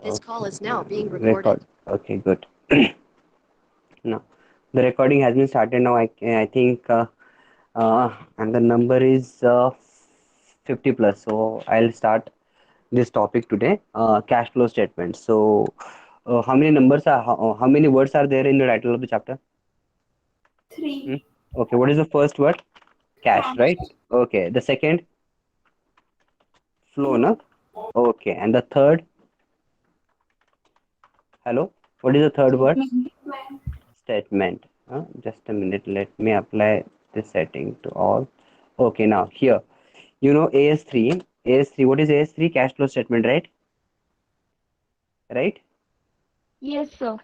This call is now being recorded. Okay, good. Now, the recording has been started now. I think, and the number is 50 plus. So I'll start this topic today. Cash flow statement. So, how many words are there in the title of the chapter? Hmm? Three. Okay, what is the first word? Cash, Cash. right? Okay. The second, flow, no? Flow. Okay. And the third, hello. What is the third word? Statement. Statement. Just a minute, let me apply this setting to all. Okay, now here, AS3, AS3, what is AS3? Cash flow statement, right? Right? Yes, sir.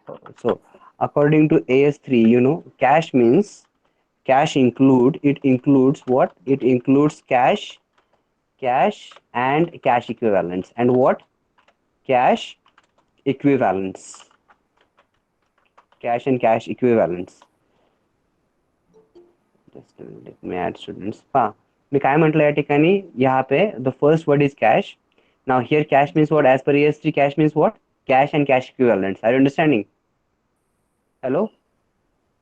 So, according to AS3, cash means it includes what? It includes cash and cash equivalents. And what? Cash equivalents. Cash and cash equivalents. Just let me add students पहा मी काय म्हटलं या ठिकाणी यहाँ पे the first word is cash now here cash means what as per ES3 cash means what cash and cash equivalents are you understanding hello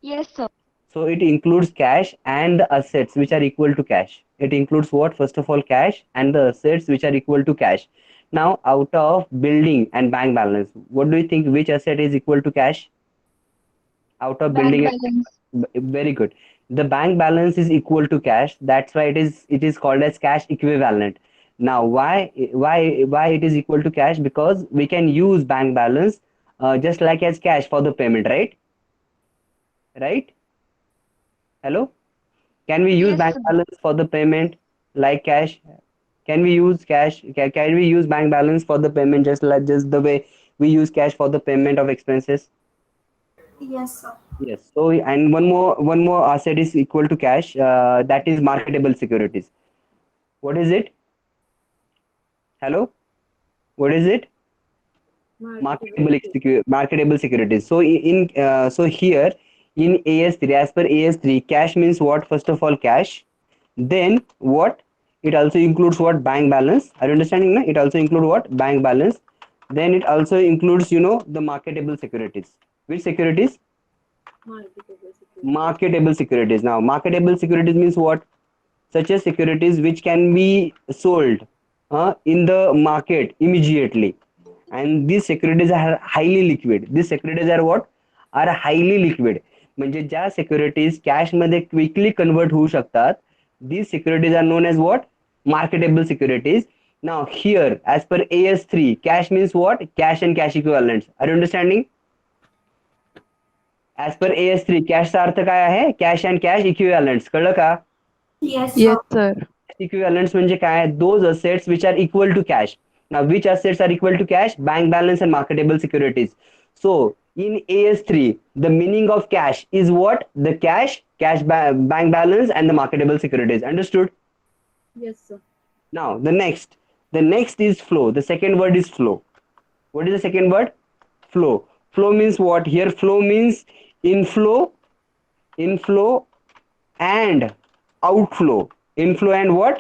Yes, sir. so it includes cash and the assets which are equal to cash it includes what first of all cash and the assets which are equal to cash now out of building and bank balance what do you think which asset is equal to cash out of Bank building balance. very good the bank balance is equal to cash that's why it is called as cash equivalent now why it is equal to cash because we can use bank balance just like as cash for the payment right hello can we use Yes, bank sir. balance for the payment like cash can we use can we use bank balance for the payment just the way we use cash for the payment of expenses. Yes, sir. Yes. So, and one more asset is equal to cash. That is marketable securities. What is it? Hello. What is it? Marketable securities. So so here in AS3, as per AS3, cash means what? First of all, cash. Then what? It also includes what? Bank balance. Are you understanding? Na? It also includes what? Bank balance. Then it also includes the marketable securities. Which securities? Marketable securities. Now, marketable securities means what? Such as securities which can be sold in the market immediately. And these securities are highly liquid. These securities are what? Are highly liquid. म्हणजे ज्या securities cash मध्ये quickly convert होऊ शकतात. These securities are known as what? Marketable securities. Now here, as per AS3, cash means what? Cash and cash equivalents. Are you understanding? As per AS3 कॅशचा अर्थ काय आहे cash and cash इक्विव्हॅलंट्स कळलं का Yes, Yes, sir. sir. equivalents म्हणजे काय those assets which are equal to cash now which assets are equal to cash bank balance and marketable securities so in AS3 the meaning of cash is what the bank balance and the marketable securities understood Yes, sir. now the next is flow the second word is flow what is the second word flow means what here flow means inflow and outflow inflow and what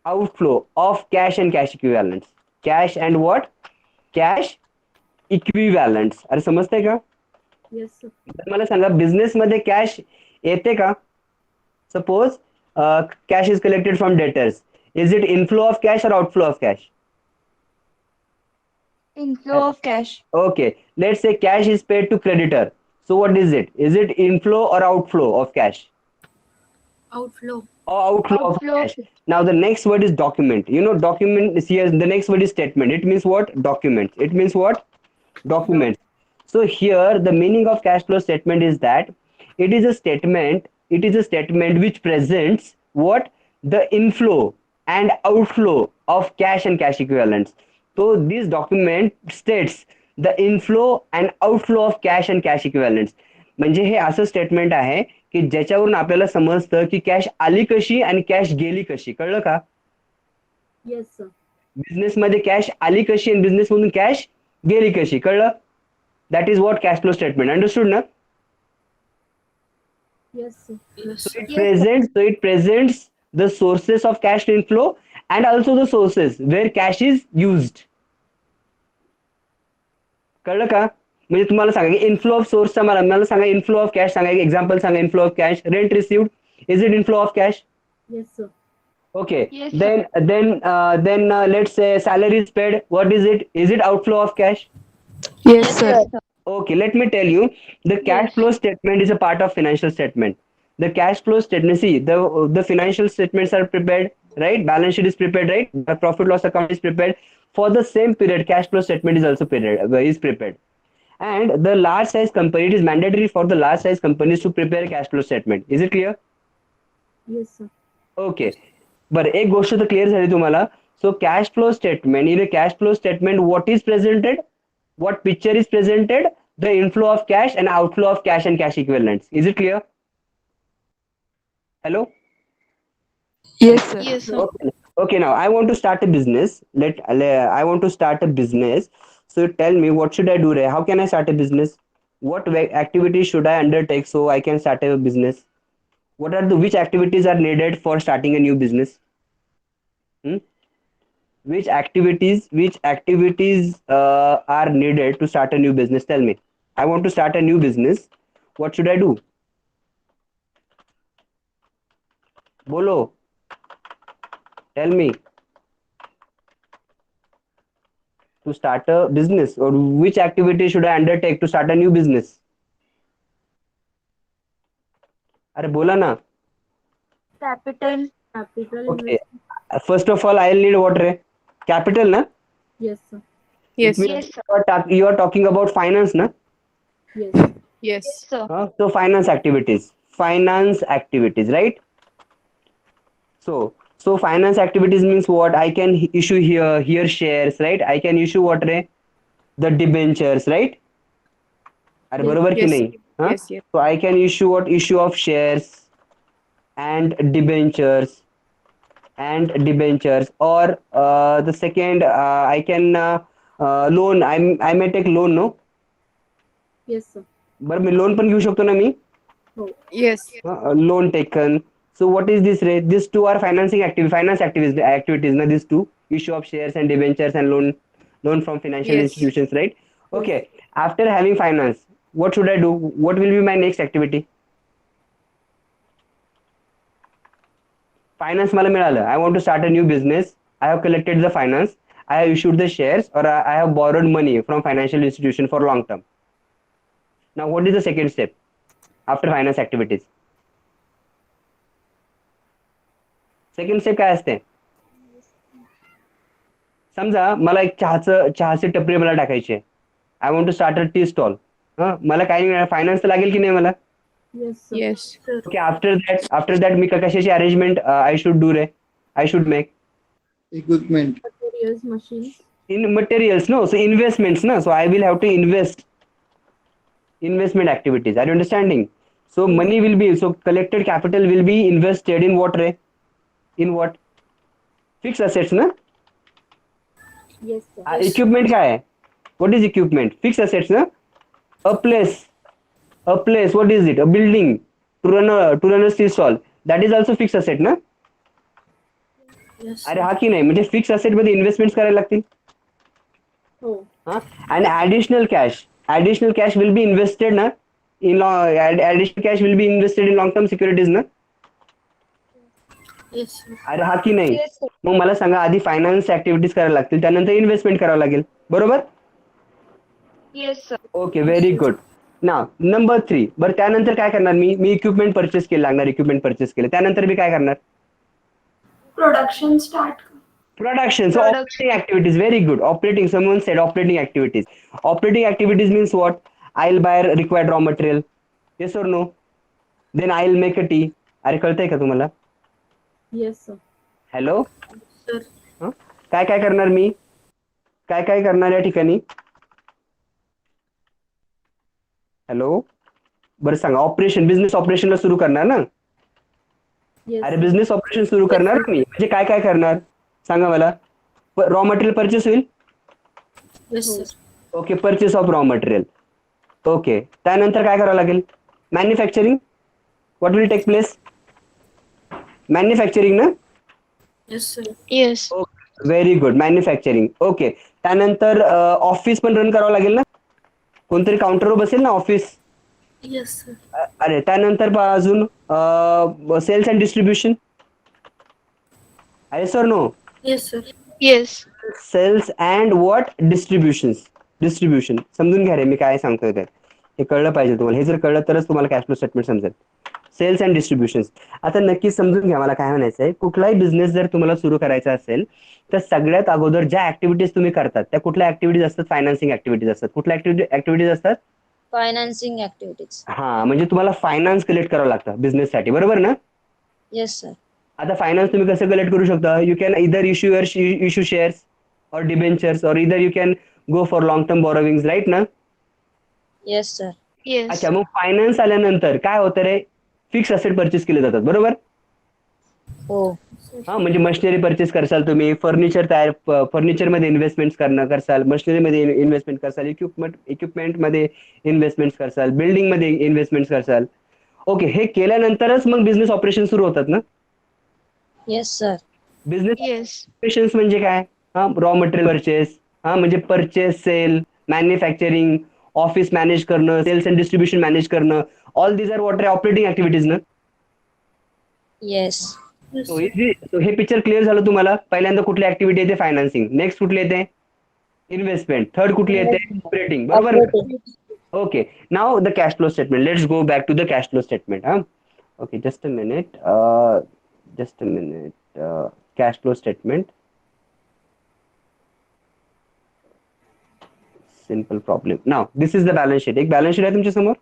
outflow of cash and cash equivalents cash and what cash equivalents अरे समजते का Yes, sir. तर मला सांगा business मध्ये cash येते का suppose cash is collected from debtors is it inflow of cash or outflow of cash Inflow of cash. okay let's say cash is paid to creditor so what is it inflow or outflow of cash Outflow. or outflow of Outflow of cash. Now the next word is document. Document is here. The next word is statement. It means what? Documents. It means what? Doc. Documents. So here the meaning of cash flow statement is that it is a statement. It is a statement which presents what the inflow and outflow of cash and cash equivalents. So this document states the inflow and outflow of cash and cash equivalents. म्हणजे हे असं statement आहे की ज्याच्यावरून आपल्याला समजतं की cash आली कशी आणि कॅश गेली कशी कळलं का Yes, sir. बिझनेस मध्ये कॅश आली कशी आणि बिझनेस मधून कॅश गेली कशी कळलं that is what cash flow statement understood ना Yes, sir. Yes, so sir. it yes, sir. presents so it presents the sources of cash inflow and also the sources where cash is used कळलं का? म्हणजे तुम्हाला सांगा की inflow of सोर्सचा मला सांगा, इन्फ्लो ऑफ कॅश सांगा, एक एक्झाम्पल सांगा. Inflow of cash, rent received, is it inflow of cash? Yes, sir. Okay. Yes, sir. Then let's say salary is paid. What is it? Is it outflow of cash? Yes, sir. Okay, let me tell you. The cash Yes. flow statement is a part of financial statement. The cash flow statement. See, the financial statements are prepared, right? Balance sheet is prepared, right? The profit loss account is prepared. For the same period, cash flow statement is also prepared. And the large size company, it is mandatory for the large size companies to prepare a cash flow statement. Is it clear? Yes, sir. Okay. बरं, एक गोष्ट तर clear झाली तुम्हाला. So cash flow statement, in a cash flow statement what is presented, what picture is presented, the inflow of cash and outflow of cash and cash equivalents. Is it clear? Hello? Yes, sir. Yes, sir. Okay. Okay, now I want to start a business. I want to start a business. So tell me, what should I do, Ray? How can I start a business? What activities should I undertake so I can start a business? What are which activities are needed for starting a new business? Hmm? Which activities are needed to start a new business? Tell me. I want to start a new business. What should I do? Bolo. Tell me. To start a business, or which activity should I undertake to start a new business? अरे बोला ना. Capital. Capital Okay. investment. First of all, I'll need what, Ray? Capital, na? Yes, sir. It Yes. means Yes, sir. you are talking about finance, na? Yes. Yes. Yes, sir. So finance activities, right? So finance activities means what? I can issue here shares, right? I can issue what, Ray? The debentures, right? अरे Yes. बरोबर की Yes. नहीं? हाँ? Yes. Yes. So I can issue what? Issue of shares and debentures or the second I can loan. I may take loan, no? Yes, sir. बरं मी loan पण घेऊ शकतो ना मी? Oh. Yes. Loan taken. So what is this, Ray? These two are finance activities, na, these two, issue of shares and debentures and loan from financial Yes. institutions, right? Yes. Okay. After having finance, what should I do? What will be my next activity? Finance मला मिळालं. I want to start a new business. I have collected the finance. I have issued the shares, or I have borrowed money from financial institution for long term. Now, what is the second step after finance activities? Second step काय असते? समजा मला एक चहाचे टपरी मला टाकायची आहे. I want to start a tea stall. मला काही नाही, फायनान्स तर लागेल की नाही मला? Yes, sir. Yes. Sir. Okay. After that मी कशाची अरेंजमेंट आय शुड डू, रे? I should make equipment. Materials, machines. in materials, no? So investments, no? So I will have to investment activities. Are you understanding? So Yes. money will be, so collected capital will be invested in what, Ray? In what? Fixed assets, na? Yes, sir. Equipment काय आहे? What is equipment? Fixed assets, na? A place. What is it? A building to run a tea stall. That is also fixed asset, ना? Yes, अरे sir. हा की नाही, म्हणजे fix asset मध्ये investment करायला लागतील. Oh. And additional cash will be invested, na? Additional cash will be invested in long term securities, ना? Yes, sir. अरे हा की नाही? Yes, sir. मग मला सांगा, आधी फायनान्स ऍक्टिव्हिटीज करायला लागतील, त्यानंतर इन्व्हेस्टमेंट करावं लागेल, बरोबर? Yes, sir. Okay, very good. ना नंबर 3. बरं, त्यानंतर काय करणार? मी इक्विपमेंट परचेस केलं लागणार, इक्विपमेंट परचेस केलं, त्यानंतर मी काय करणार? Production start. Production. So Production. operating activities. Very good. Operating. Someone said operating activities. Operating activities means what? I'll buy required raw material. Yes or no? Then I'll make a tea. अरे कळतंय का तुम्हाला? Yes, sir. Hello. Sir. काय काय करणार मी? काय करणार या ठिकाणी? हॅलो. बरं सांगा. बिझनेस ऑपरेशनला सुरू करणार ना? Yes, अरे sir. बिझनेस ऑपरेशन सुरू करणार ना मी. म्हणजे काय करणार? सांगा मला. रॉ मटेरियल परचेस होईल. Yes, sir. Okay. Purchase of raw material. Okay. त्यानंतर काय करावं लागेल? Manufacturing. What will take place? Manufacturing ना? Yes, sir. Yes. Very good. Manufacturing. Okay. त्यानंतर ऑफिस पण रन करावं लागेल ना? कोणतरी काउंटरवर बसेल ना ऑफिस. Yes, sir. अरे त्यानंतर पहा अजून सेल्स अँड डिस्ट्रीब्युशन. आहे sir no. Yes, sir. Yes. Sales and what distribution समजून घ्या रे मी काय सांगतोय ते. हे कळलं पाहिजे तुम्हाला. हे जर कळलं तरच तुम्हाला कॅश फ्लो स्टेटमेंट समजेल. Sales and distribution. आता नक्की समजून घ्या मला काय म्हणायचं आहे. कुठलाही बिझनेस जर तुम्हाला सुरू करायचा असेल तर सगळ्यात अगोदर ज्या ऍक्टिव्हिटीज तुम्ही करतात त्या कुठल्या ऍक्टिव्हिटीज असतात. फायनान्सिंग ऍक्टिव्हिटीज असतात. कुठल्या ऍक्टिव्हिटीज असतात. Financing activities. हा म्हणजे तुम्हाला फायनान्स कलेक्ट करावं लागतं बिझनेससाठी बरोबर ना. Yes, sir. आता फायनान्स तुम्ही कसं कलेक्ट करू शकता. You can either issue shares or debentures or either you can go for long term borrowings right ना. Yes, sir. Yes. अच्छा मग फायनान्स आल्यानंतर काय होतं रे. फिक्स असेट परचेस केले जातात बरोबर. Oh. हा म्हणजे मशिनरी परचेस करसाल तुम्ही. फर्निचर मध्ये इन्व्हेस्टमेंट करसाल. मशिनरी मध्ये इन्व्हेस्टमेंट करसाल. इक्विपमेंट मध्ये इन्व्हेस्टमेंट करसाल. बिल्डिंग मध्ये इन्व्हेस्टमेंट करसाल. ओके हे केल्यानंतरच मग बिझनेस ऑपरेशन सुरू होतात ना. Yes, sir. Business Yes. Operations म्हणजे काय. हा रॉ मटेरियल परचेस. हा म्हणजे purchase sale manufacturing office manage करणं सेल्स अँड डिस्ट्रीब्युशन मॅनेज करणं. All these are what operating activities ना. Yes. Yes, So, sir. हे पिक्चर क्लिअर झालं तुम्हाला. पहिल्यांदा कुठली ऍक्टिव्हिटी येते फायनान्सिंग. नेक्स्ट कुठली येते इन्व्हेस्टमेंट. थर्ड कुठली येते ऑपरेटिंग बरोबर. Operating. Okay now the cash flow statement. Let's go back to the cash flow statement. हा okay just a minute. Cash flow statement. Simple problem. Now this is the balance sheet. एक balance sheet आहे तुमच्या समोर.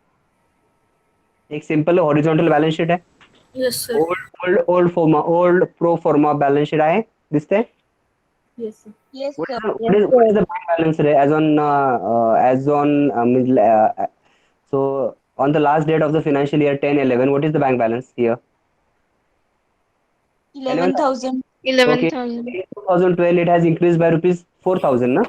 एक simple horizontal balance sheet आहे. Yes, sir. Old pro forma balance sheet आहे दिसते. Yes, sir. Yes, What sir. is what is the bank balance as on so on the last date of the financial year 10/11 what is the bank balance here? 11,000. 11,000. In 2012 it has increased by rupees 4,000 na.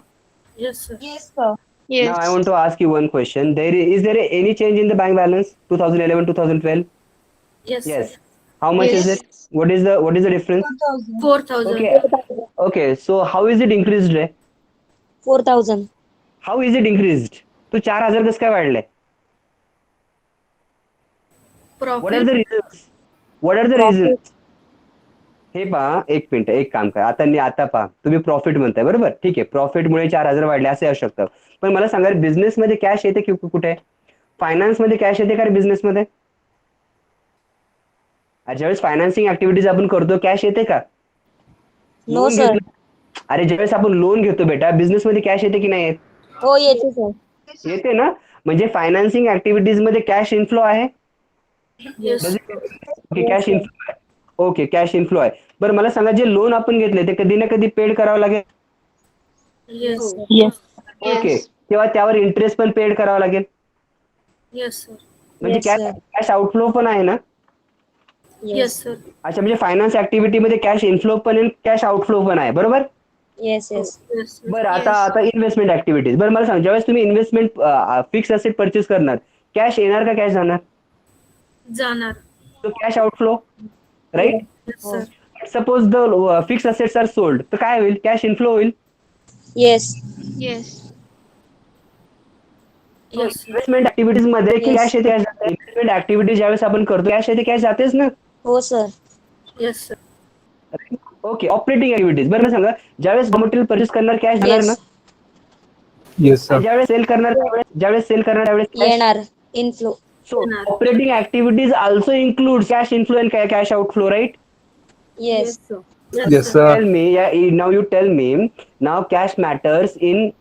Yes, sir. Yes, sir. Now I Yes. want to ask you one question. Is there any change in the bank balance 2011 2012? Yes, Yes. sir. How much is Yes. it? What is the difference? 4,000. 4,000. Okay. Okay. So how is it increased? 4,000. How is it increased? तो 4,000 कसं काय वाढलंय? What are Profit. the reasons? What are the reasons? हे पहा एक minute एक काम करा. आता पहा तुम्ही प्रॉफिट म्हणताय बरोबर. ठीक आहे प्रॉफिटमुळे 4,000 वाढले असे असू शकतं. पण मला सांगा बिझनेस मध्ये कॅश येते की कुठे. फायनान्स मध्ये कॅश येते का बिझनेस मध्ये. ज्यावेळेस फायनान्सिंग ऍक्टिव्हिटीज आपण करतो कॅश येते का. No, loan sir. घेतो. अरे ज्यावेळेस आपण लोन घेतो बेटा बिझनेस मध्ये कॅश येते की नाही येत. Oh, yes, sir. येते ना. म्हणजे फायनान्सिंग ऍक्टिव्हिटीज मध्ये कॅश इन्फ्लो आहे. Yes. ओके कॅश इन्फ्लो आहे. ओके कॅश इन्फ्लो आहे. बरं मला सांगा जे लोन आपण घेतले ते कधी ना कधी पेड करावं लागेल. Yes. Yes. Okay Yes. तेव्हा त्यावर इंटरेस्ट पण पेड करावा लागेल. Yes, sir. म्हणजे Yes, cash sir. Cash outflow पण आहे ना. Yes, sir. अच्छा म्हणजे फायनान्स ऍक्टिव्हिटी मध्ये कॅश इन्फ्लो पण आहे कॅश आउटफ्लो पण आहे बरोबर. Yes, yes. Yes, sir. बरं आता Yes. आता इन्व्हेस्टमेंट ऍक्टिव्हिटीज. बरं मला सांग ज्यावेळेस तुम्ही इन्व्हेस्टमेंट फिक्स असेट परचेस करणार कॅश येणार का कॅश जाणार. Janar. तो cash outflow right. Yes, sir. Suppose the fix assets are sold तर काय होईल कॅश इन्फ्लो होईल. Yes. Yes. Yes, sir. Investment activities मध्ये Yes. कॅश येते कॅश जाते. इन्व्हेस्टमेंट ऍक्टिव्हिटी ज्यावेळेस आपण करतो कॅश येते कॅश जातेच ना. Oh, sir. Yes, sir. Okay operating activities. बरं मला सांगा ज्यावेळेस मटेरियल परचेस करणार कॅश जाणार ना. Yes. Yes, sir. आणि ज्यावेळेस सेल करणार त्यावेळेस कॅश. येणार. Inflow. So operating activities also include cash inflow and cash outflow, right? Yes. sir. Yes, Yes, sir. sir. Tell me, yeah, now you tell me, now cash matters in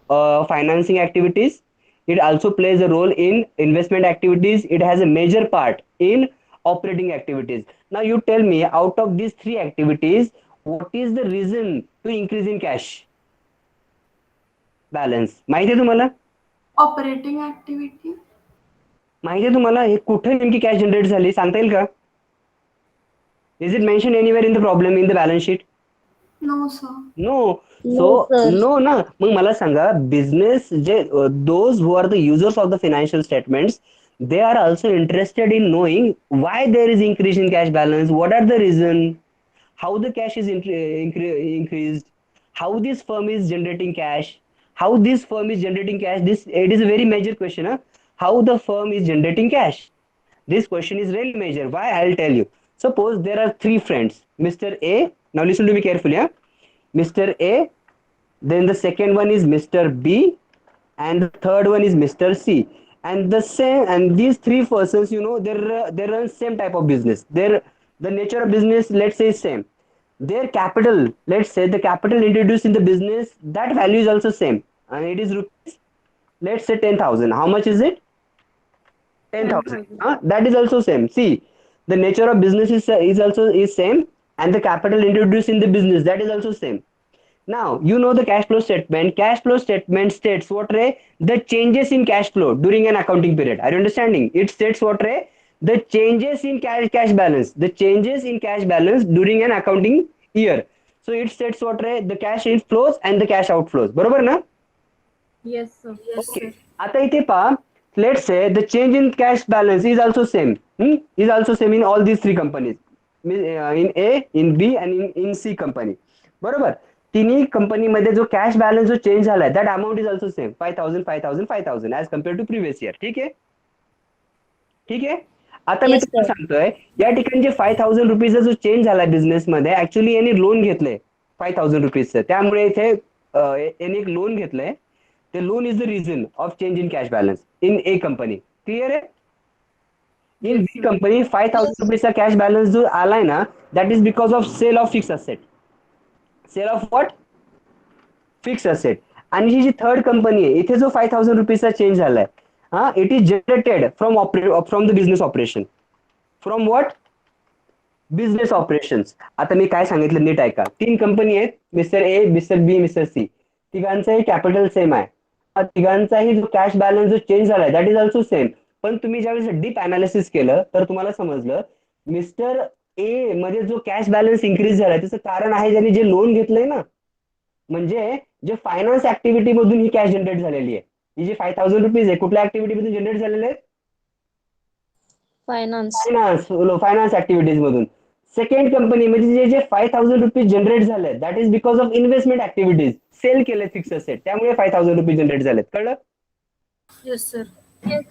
financing activities. It also plays a role in investment activities. It has a major part in operating activities. Now you tell me, out of these three activities, what is the reason to increase in cash balance? माहिती आहे तुम्हाला. Operating activity. माहिती आहे तुम्हाला हे कुठे नेमकी cash generate झाली सांगता येईल का. Is it mention anywhere in the problem in the balance sheet. No, sir. No. No, so sir. No ना. मग मला सांगा बिझनेस जे those who are the users of the financial statements they are also interested in knowing why there is increase in cash balance, what are the reason, how the cash is increased, how this firm is generating cash, how this firm is generating cash. It is a very major question. Huh? How the firm is generating cash. This question is really major. Why? I'll tell you. Suppose there are three friends. Mr. A. Now listen to me carefully. Huh? Mr. A. Then the second one is Mr. B. And the third one is Mr. C. And the same. And these three persons, they run same type of business. The nature of business, let's say, is same. Their capital, let's say, the capital introduced in the business, that value is also same, and it is rupees, let's say, 10,000. How much is it? 10,000. That is also same. See, the nature of business is also is same, and the capital introduced in the business, that is also same. Now, the cash flow statement. Cash flow statement states what, Ray? The changes in cash flow during an accounting period. Are you understanding? It states what, Ray? The changes in cash balance. The changes in cash balance during an accounting year. So it states what, Ray? The cash inflows and the cash outflows. Barabar na? Yes, sir. Yes, Okay. sir. आता इथे पहा, let's say the change in cash balance is also same. Is also same in all these three companies. In A, in B and in C company. बरोबर. तिन्ही कंपनीमध्ये जो cash balance जो change झालाय that amount is also same 5,000 5,000 5,000 as compare to previous year. ठीक आहे. ठीक आहे. आता मी Yes, तुम्हाला sir. सांगतोय या ठिकाणी जे 5,000 रुपीजचा जो चेंज झालाय बिझनेस मध्ये ऍक्च्युली यांनी लोन घेतलंय 5,000 रुपीजचं. त्यामुळे इथे यांनी एक लोन घेतलंय. ते loan is the reason of change in cash balance in A company. Clear आहे. इन बी कंपनी 5,000 रुपीजचा कॅश बॅलन्स जो आलाय ना that is because of sale of fix asset. Sale of what? Fix asset. आणि ही जी third company आहे इथे जो 5,000 रुपीजचा चेंज झालाय it is generated from the business operation. From what? Business operations. आता मी काय सांगितलं नीट ऐका. तीन कंपनी आहेत, mister A, mister B, mister C. तिघांचाही कॅपिटल सेम आहे. तिघांचाही जो कॅश बॅलन्स जो चेंज झालाय दॅट इज ऑल्सो सेम. पण तुम्ही ज्यावेळेस डीप अनालिसिस केलं तर तुम्हाला समजलं मिस्टर ए मध्ये जो कॅश बॅलन्स इन्क्रीज झालाय त्याचं कारण आहे ज्यांनी जे लोन घेतलंय ना, म्हणजे जे फायनान्स ऍक्टिव्हिटी मधून ही कॅश जनरेट झालेली आहे. ही जी 5,000 रुपीज आहे कुठल्या ऍक्टिव्हिटी मधून जनरेट झालेले आहेत? Finance. फायनान्स ऍक्टिव्हिटीज मधून. सेकंड कंपनी म्हणजे जे 5,000 रुपीज जनरेट झाले that is because of investment activities. Sale केले फिक्स असेट त्यामुळे 5,000 रुपीज जनरेट झालेत. कळलं? Yes, sir.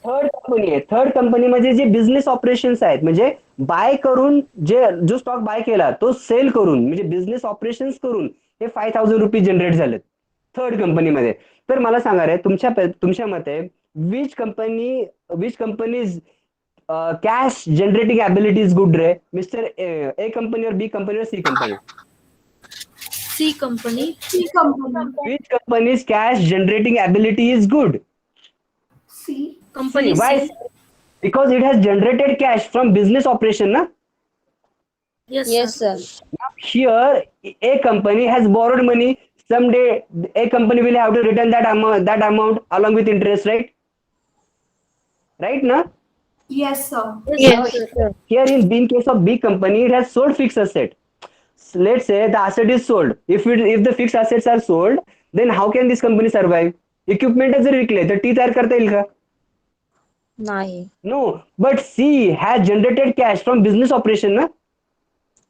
थर्ड कंपनी आहे. थर्ड कंपनी मध्ये जे बिझनेस ऑपरेशन्स आहेत म्हणजे बाय करून जो स्टॉक बाय केला तो सेल करून म्हणजे बिझनेस ऑपरेशन्स करून हे 5,000 रुपीज जनरेट झालेत थर्ड कंपनीमध्ये. तर मला सांगा रे तुमच्या मते which companies cash generating ability is good रे? मिस्टर ए कंपनी और बी कंपनी और C company? C company. C company. Which companies cash generating ability is good? C. Company Why? C. Because it has generated cash from business operation, na? Yes, Yes, sir. sir. Here, a company has borrowed money. Someday, a company will have to return that amount along with interest, right? Right, na? Yes, sir. Yes, Yes, sir. sir. Here, in case of B company, it has sold fixed asset. Let's say the asset is sold. If the fixed assets are sold, then how can this company survive? Equipment जर विकले तर T तयार करता येईल का? Nahi. No. But C has generated cash from business operation, na?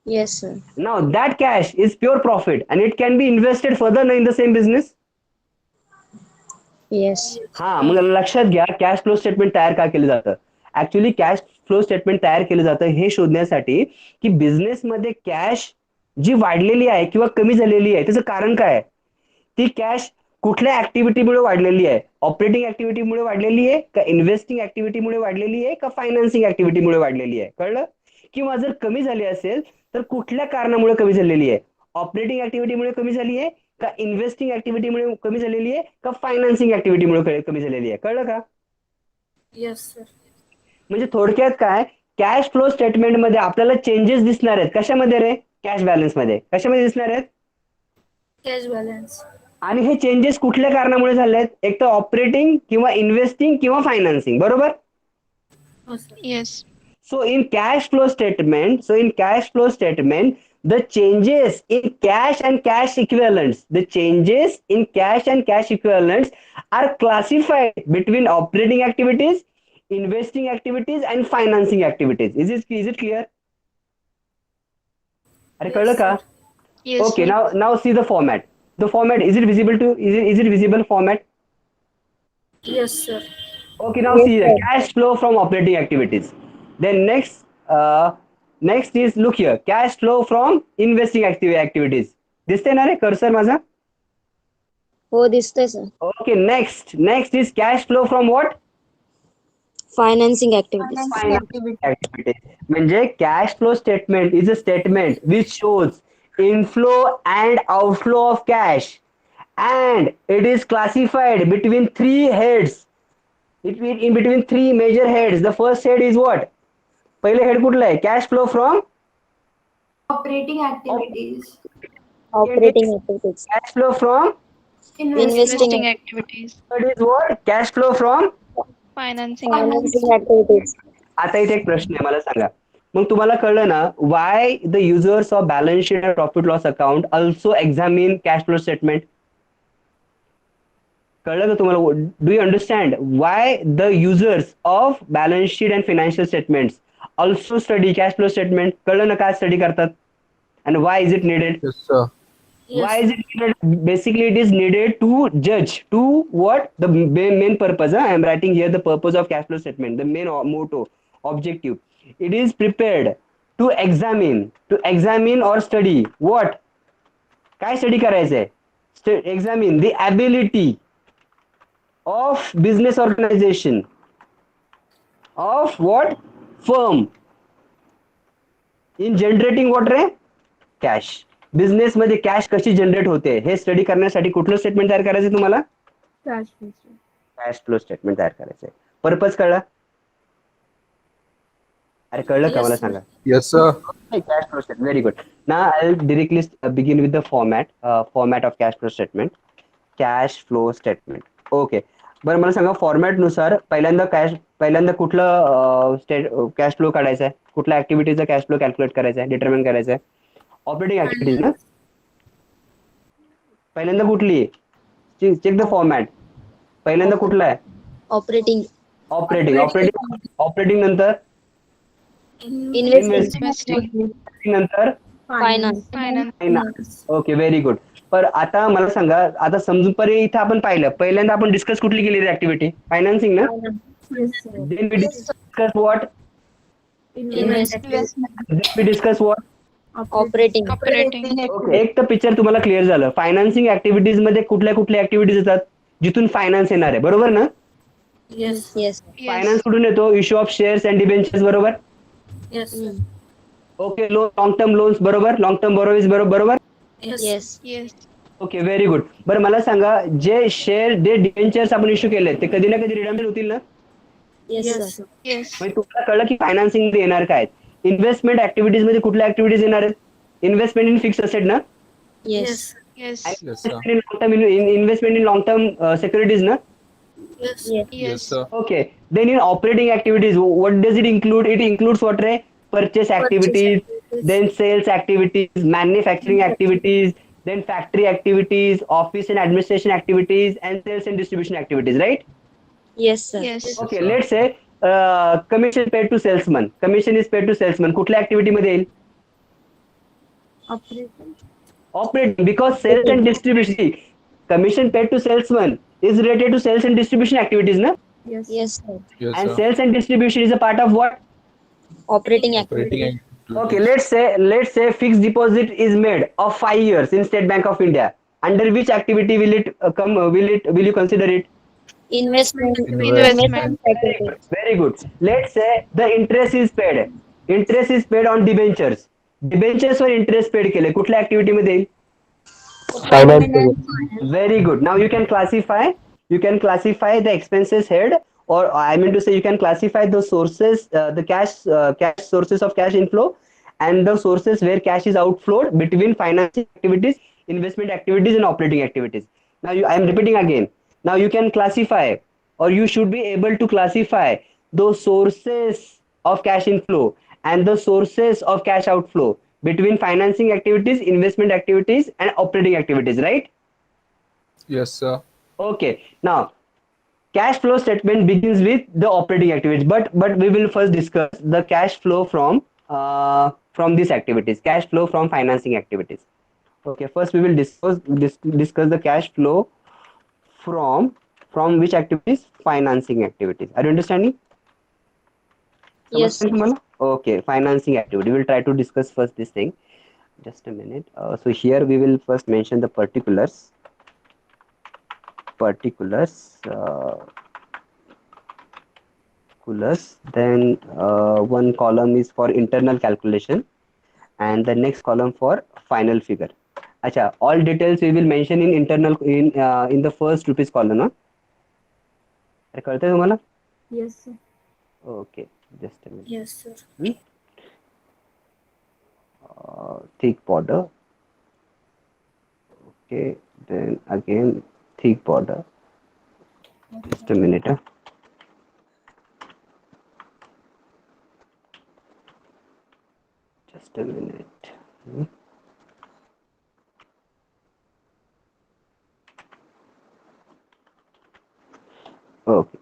Yes, sir. Now that cash is pure profit and it can be invested further in the same business. Yes. हा मग लक्षात घ्या cash flow statement तयार का केलं जातं. Actually cash flow statement तयार केलं जातं हे शोधण्यासाठी की बिझनेसमध्ये कॅश जी वाढलेली आहे किंवा कमी झालेली आहे त्याचं कारण काय आहे. ती कॅश कुठल्या ऍक्टिव्हिटीमुळे वाढलेली आहे? ऑपरेटिंग ऍक्टिव्हिटीमुळे वाढलेली आहे का इन्व्हेस्टिंग ऍक्टिव्हिटीमुळे वाढलेली आहे का फायनान्सिंग ऍक्टिव्हिटीमुळे वाढलेली आहे? कळलं? किंवा जर कमी झाली असेल तर कुठल्या कारणामुळे कमी झालेली आहे? ऑपरेटिंग ऍक्टिव्हिटीमुळे कमी झाली आहे का इन्व्हेस्टिंग ऍक्टिव्हिटीमुळे कमी झालेली आहे का फायनान्सिंग ऍक्टिव्हिटीमुळे कमी झालेली आहे? कळलं का? Yes, sir. म्हणजे थोडक्यात काय कॅश फ्लो स्टेटमेंट मध्ये आपल्याला चेंजेस दिसणार आहेत. कशामध्ये रे? कॅश बॅलन्स मध्ये. कशामध्ये दिसणार आहेत? Cash balance. आणि हे चेंजेस कुठल्या कारणामुळे झाले आहेत? एक तर ऑपरेटिंग किंवा इन्व्हेस्टिंग किंवा फायनान्सिंग. बरोबर? Oh, sir. Yes. So in cash flow statement, the changes in cash and cash equivalents are classified between operating activities, investing activities, and financing activities. Is it clear? अरे Yes, कळलं का? sir. Yes. Okay, sir. now see the format. The format, is it visible to, is it visible format? Yes, sir. Okay, now Yes, see here, sir. cash flow from operating activities. Then next is, look here, cash flow from investing activities. दिसते ना रे cursor माझा? हो दिसतंय sir. Okay, next is cash flow from what? Financing activities. Financing activities. म्हणजे cash flow statement is a statement which shows inflow and outflow of cash, and it is classified between three heads. In between three major heads. The first head is what? पहिले head कुठलं आहे? Cash flow from Operating activities. Operating activities. cash flow from. Investing activities, Third is what? Cash flow from. financing financing activities. आता इथे एक प्रश्न आहे, मला सांगा. मग तुम्हाला कळलं ना, why the users of balance sheet and profit loss account also examine cash flow statement? कळलं का तुम्हाला? Do you understand why the users of balance sheet and financial statements also study cash flow statement? कळलं ना काय study करतात? And Y is it needed? Yes, sir. Why is it needed? Basically, it is needed to judge to what the main purpose. I am writing here the purpose of cash flow statement, the main motto, objective. It is prepared to examine or study what? काय study करायचंय? Examine the ability of business organization of what? Firm in generating what ray? Cash. Business मध्ये cash कशी generate होते हे study करण्यासाठी कुठलं statement तयार करायचं तुम्हाला? कॅश फ्लो स्टेटमेंट तयार करायचंय. पर्पज कळला? अरे कळलं का? Yes, मला sir. सांगा. Yes, sir. Cash flow statement, very good. Now I will directly begin with the format of cash flow statement. Cash flow statement. Okay, बरं मला सांगा, फॉर्मॅट नुसार पहिल्यांदा कुठलं कॅश फ्लो काढायचा आहे? कुठल्या ऍक्टिव्हिटीचा कॅश फ्लो कॅल्क्युलेट करायचा आहे, डिटर्मिन करायचा आहे? ऑपरेटिंग ऍक्टिव्हिटीज ना पहिल्यांदा कुठली? Check the format. पहिल्यांदा कुठला आहे? ऑपरेटिंग. ऑपरेटिंग नंतर इन्व्हेस्टिंग. नंतर finance. Finance. Okay, very good. पर आता मला सांगा, आता समजून पर्यंत इथं आपण पाहिलं, पहिल्यांदा आपण डिस्कस कुठली केली ऍक्टिव्हिटी? फायनान्सिंग ना? Then we discuss what? Investing. We discuss what? Operating. Okay, एक तर पिक्चर तुम्हाला क्लिअर झालं. फायनान्सिंग ऍक्टिव्हिटीज मध्ये कुठल्या ऍक्टिव्हिटीज येतात जिथून फायनान्स येणार आहे, बरोबर ना? Yes. येस. फायनान्स कुठून येतो? Issue of shares and debentures, बरोबर? Yes, sir. Okay, long term loans, बरोबर? लॉंग टर्म बोरोविंग्स, बरोबर? Yes. Yes. Okay, very good. बरं मला सांगा, जे डिबेंचर्स आपण इश्यू केले ते कधी ना कधी रिडम्पशन होतील ना? Yes Yes, sir. sir. म्हणजे तुम्हाला कळलं की फायनान्सिंग मध्ये येणार काय? इन्व्हेस्टमेंट ऍक्टिव्हिटीज मध्ये कुठल्या ऍक्टिव्हिटीज येणार आहेत? इन्व्हेस्टमेंट इन फिक्स असेट ना? Yes. yes, Yes, sir. Investment in long term securities ना? Yes. Yes, sir. Okay. Then in operating activities, what does it include? It includes what, Ray? Purchase activities, then sales activities, manufacturing activities, then factory activities, office and administration activities, and sales and distribution activities, right? Yes sir. yes, Okay, let's say commission paid to salesman. Commission is paid to salesman. कुठल्या activity मध्ये येईल? Operating, because sales and distribution. See, commission paid to salesman is related to sales and distribution activities, na? Yes sir. Yes, And sir. sales and distribution is a part of what? Operating Operating activities. activities. Okay, let's say fixed deposit is made of 5 years in State Bank of India. Under which activity will it come? Will you consider it? Investment. Investment. Activities. Very good. Let's say the interest is paid. Interest is paid on debentures. Debentures वर interest paid केले. कुठल्या activity मध्ये येईल? Finance. Very good. Now you can classify the expenses head, or I mean to say you can classify the sources, the cash sources of cash inflow, and the sources where cash is outflowed between financing activities, investment activities, and operating activities. Now I am repeating again. Now you can classify, or you should be able to classify those sources of cash inflow and the sources of cash outflow between financing activities, investment activities, and operating activities, right? Yes, sir. Okay. Now, cash flow statement begins with the operating activities, but we will first discuss the cash flow from these activities. Cash flow from financing activities. Okay, first we will discuss the cash flow from which activities? Financing activities. Are you understanding? Yes, समजतंय sir. तुम्हाला? Okay, financing activity. We will try to discuss first this thing. Just a minute. So here we will first mention the particulars. Then one column is for internal calculation and the next column for final figure. Acha, all details we will mention in internal in the first rupees column. अरे कळतंय तुम्हाला? Yes, sir. Okay, just a minute. Yes, sir. Thick border. Okay, then again thick border. Just a minute. Just a minute. Okay.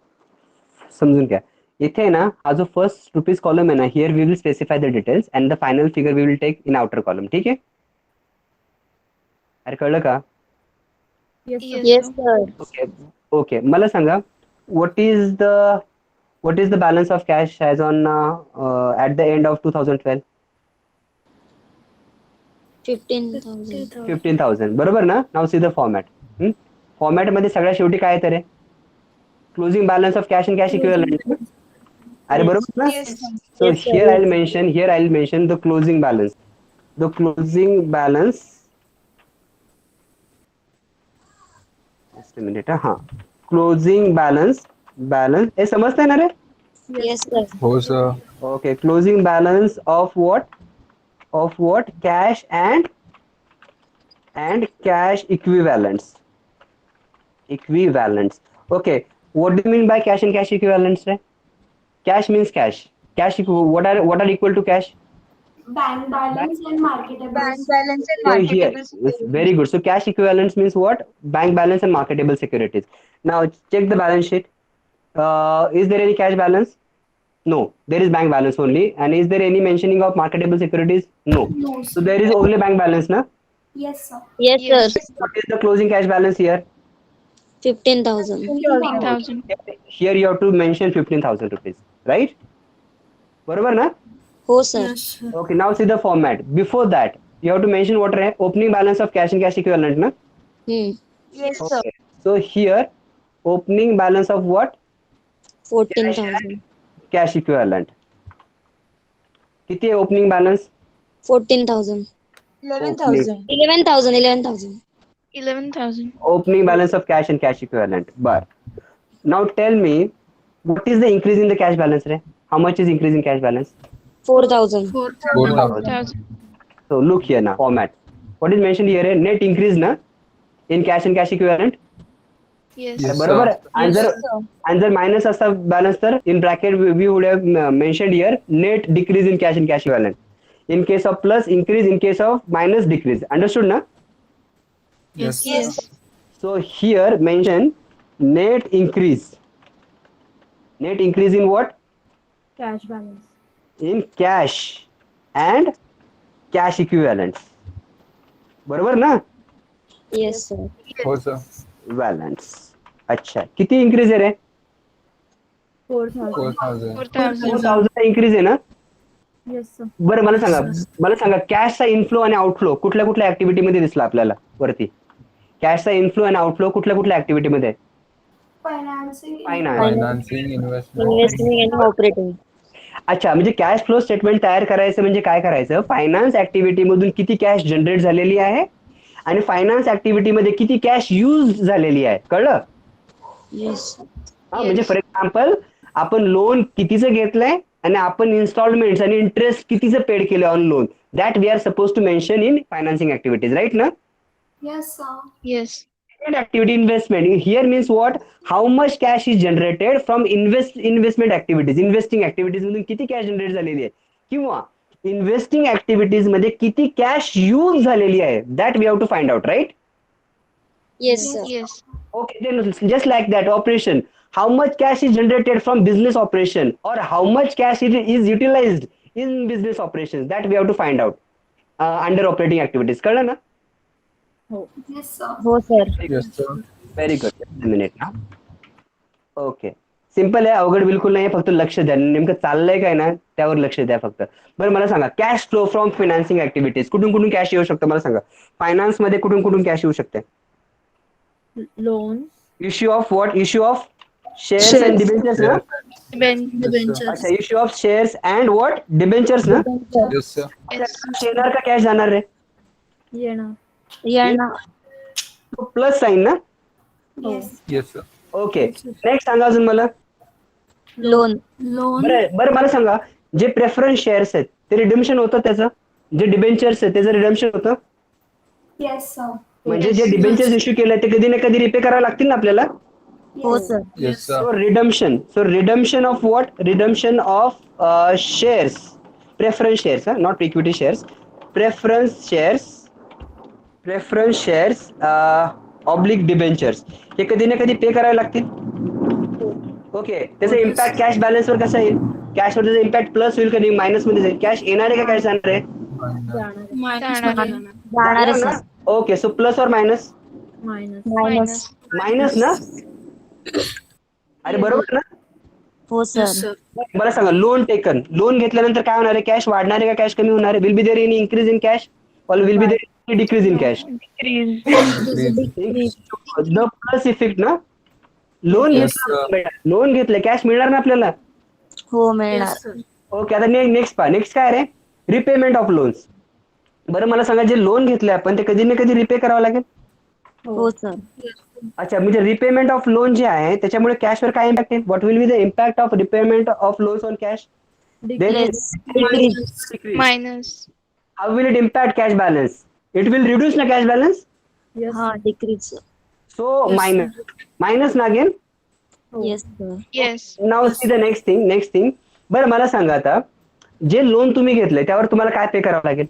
समजून घ्या. इथे आहे ना हा जो फर्स्ट रुपीज कॉलम आहे ना, here we will specify the details and the final figure we will take in outer column. ठीक आहे? अरे कळलं का? Yes, Yes, sir. sir. Okay okay. मला सांगा what is the balance of cash as on at the end of 2012? 15,000. 15,000. बरोबर ना? Now see the format. Format मध्ये सगळ्यात शेवटी काय येतं रे? Closing balance of cash and cash equivalent. अरे बरोबर ना? So Yes, sir. here I'll mention the closing balance. The closing balance. Just a minute. हाँ. Closing balance. हे समजताय ना रे? Yes, sir. हो sir. Okay. Closing balance of what? Of what? Cash and cash equivalents. Okay. What do you mean by cash and cash equivalents? Ray? Cash means cash. What are equal to cash? Bank balance and marketable. Bank balance and So here, marketable securities. very good. So cash equivalents means what? Bank balance and marketable securities. Now check the balance sheet. Is there any cash balance? No. There is bank balance only. And is there any mentioning of marketable securities? No. No, So sir. there is only bank balance, na? Yes, sir. Yes, Yes. sir. What is the closing cash balance here? 15,000. 15,000. Here you have to mention 15,000 rupees, right? बरोबर ना? हो, sir. Yes, sir. Okay, now see the format. Before that, you have to mention what है? Opening balance of cash and cash equivalent, na? Yes, sir. Okay. So here, opening balance of what? 14,000. Cash equivalent. किती है opening balance? 14,000. 11,000. 11,000. 11,000. 11,000. Opening balance of cash and cash equivalent. But now tell me, what is the increase in the cash balance? Ray? How much is increase in cash balance? 4,000. 4,000. 4,000. So look here now, format. What is mentioned here? है? Net increase na in cash and cash equivalent. Yes. Yes, बरोबर sir. and जर minus असता balance तर in bracket we would have mentioned here net decrease in cash and cash equivalent. In case of plus increase, in case of minus decrease. Understood na? Yes. Yes. So here mention net increase. Net increase in what? Cash balance. In cash and cash equivalents. बरोबर ना? Yes, sir. हो sir. Balance. अच्छा किती increase आहे रे? 4,000. 4,000. 4,000. 4,000 increase आहे ना? Yes, sir. बरं मला सांगा कॅशचा इनफ्लो आणि आउटफ्लो कुठल्या कुठल्या ऍक्टिव्हिटी मध्ये दिसला आपल्याला वरती? कॅशचा इनफ्लो आणि आउटफ्लो कुठल्या कुठल्या ऍक्टिव्हिटी मध्ये? Financing. Finance. Financing, investment. Investing and operating. अच्छा म्हणजे कॅश फ्लो स्टेटमेंट तयार करायचं म्हणजे काय करायचं? फायनान्स ऍक्टिव्हिटी मधून किती कॅश जनरेट झालेली आहे आणि फायनान्स ऍक्टिव्हिटी मध्ये किती कॅश यूज झालेली आहे. कळलं? Yes. हा म्हणजे फॉर एक्झाम्पल आपण लोन कितीचं घेतलंय आणि आपण इन्स्टॉलमेंट्स आणि इंटरेस्ट कितीचं पेड केलं on loan. That we are suppose to mention in financing activities, right ना? Yes, sir. Yes. Second activity, investment. Here means what? How much cash is generated from investment activities. Investing activities मधून किती cash generate झालेली आहे किंवा investing activities मध्ये किती cash use झालेली आहे. That we have to find out, right? Yes, sir. Yes. Okay, then just like that, operation. How much cash is generated from business operation or how much cash is utilized in business operations? That we have to find out under operating activities. कळलं ना? Yes, sir. हो sir. Yes, sir. Very good. Minute ना. Okay. Simple आहे, अवघड बिलकुल नाही, फक्त लक्ष द्या, नेमकं चाललंय काय ना त्यावर लक्ष द्या फक्त. बरं मला सांगा, cash flow from financing activities कुठून कुठून कॅश येऊ शकतं मला सांगा. फायनान्स मध्ये कुठून कुठून कॅश येऊ शकते? Loans. Issue of what? Issue of shares and debentures ना. Debentures. अच्छा, issue of shares and what? Debentures ना. Yes, sir. Yes. येणार का कॅश जाणार रे? येणार. प्लस साईन ना. Yes. Yes, sir. Okay. Next सांगा अजून मला. लोन. बरं बरं मला सांगा, जे प्रेफरन्स शेअर्स आहेत ते रिडम्शन होतं त्याचं, जे डिबेंचर्स आहेत त्याचं रिडम्शन होतं. Yes, sir. म्हणजे जे डिबेंचर्स इश्यू केले ते कधी ना कधी रिपे करावे लागतील ना आपल्याला. हो sir. Yes, sir. So redemption of what? Redemption of shares, preference shares, not equity shares. Preference shares, oblique debentures. हे कधी ना कधी पे करावे लागतील. ओके. त्याचा इम्पॅक्ट कॅश बॅलन्स वर कसा येईल? कॅश वर त्याचा इम्पॅक्ट प्लस होईल कधी मायनस मध्ये जाईल? कॅश येणार आहे का कॅश जाणार आहे? जाणार सर. ओके. सो प्लस और मायनस? मायनस. मायनस ना. अरे बरोबर ना. हो सर. मला सांगा, लोन टेकन, लोन घेतल्यानंतर काय होणार आहे? कॅश वाढणार आहे का कॅश कमी होणार आहे? Will be there any increase in cash or will be there any decrease in cash? Decrease. The plus effect ना. Loan Yes, sir. लोन घेतलं कॅश मिळणार ना आपल्याला. हो मिळणार. ओके. आता नेक्स्ट काय रे? Repayment of loans. बरं मला सांगा, जे लोन घेतले आपण ते कधी ना कधी रिपे करावं लागेल. हो सर. अच्छा, म्हणजे रिपेमेंट ऑफ लोन जे आहे त्याच्यामुळे कॅशवर काय इम्पॅक्ट येईल? What will be the impact of repayment of loans on cash? Minus. How will it impact cash balance? It will reduce the cash balance. हा डिक्रीज. So minus ना again. Yes sir. Yes. Now see the next thing. बरं मला सांगा, आता जे loan तुम्ही घेतलंय त्यावर तुम्हाला काय पे करावं लागेल?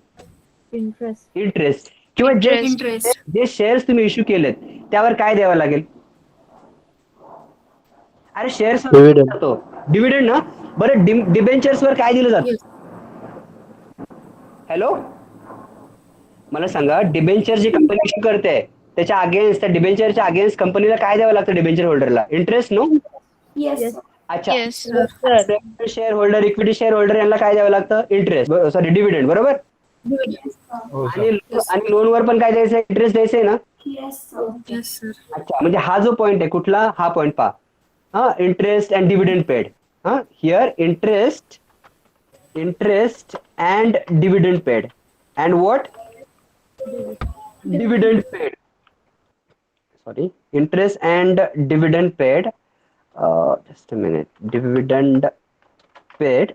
इंटरेस्ट. किंवा जे शेअर्स तुम्ही इश्यू केलेत त्यावर काय द्यावं लागेल? अरे शेअर्स डिव्हिडंड ना. बरं डिबेंचर्स वर काय दिलं जातं? हॅलो, मला सांगा, डिबेंचर जी कंपनी इश्यू करते त्याच्या अगेन्स्ट, त्या डिबेंचरच्या अगेन्स्ट कंपनीला काय द्यावं लागतं डिबेंचर होल्डरला? Interest no. Yes, sir. अच्छा. Yes. Share holder, equity share holder यांना काय द्यावं लागतं? Interest, sorry dividend. बरोबर. Oh, sir. आणि लोनवर पण काय द्यायचं? इंटरेस्ट द्यायचं आहे ना. Yes, sir. अच्छा, म्हणजे हा जो पॉइंट आहे कुठला, हा पॉइंट पहा. हा, इंटरेस्ट अँड डिव्हिडंड पेड. हा, here interest and dividend paid and what? Dividend paid. Sorry, interest and dividend paid. Just a minute. Dividend paid.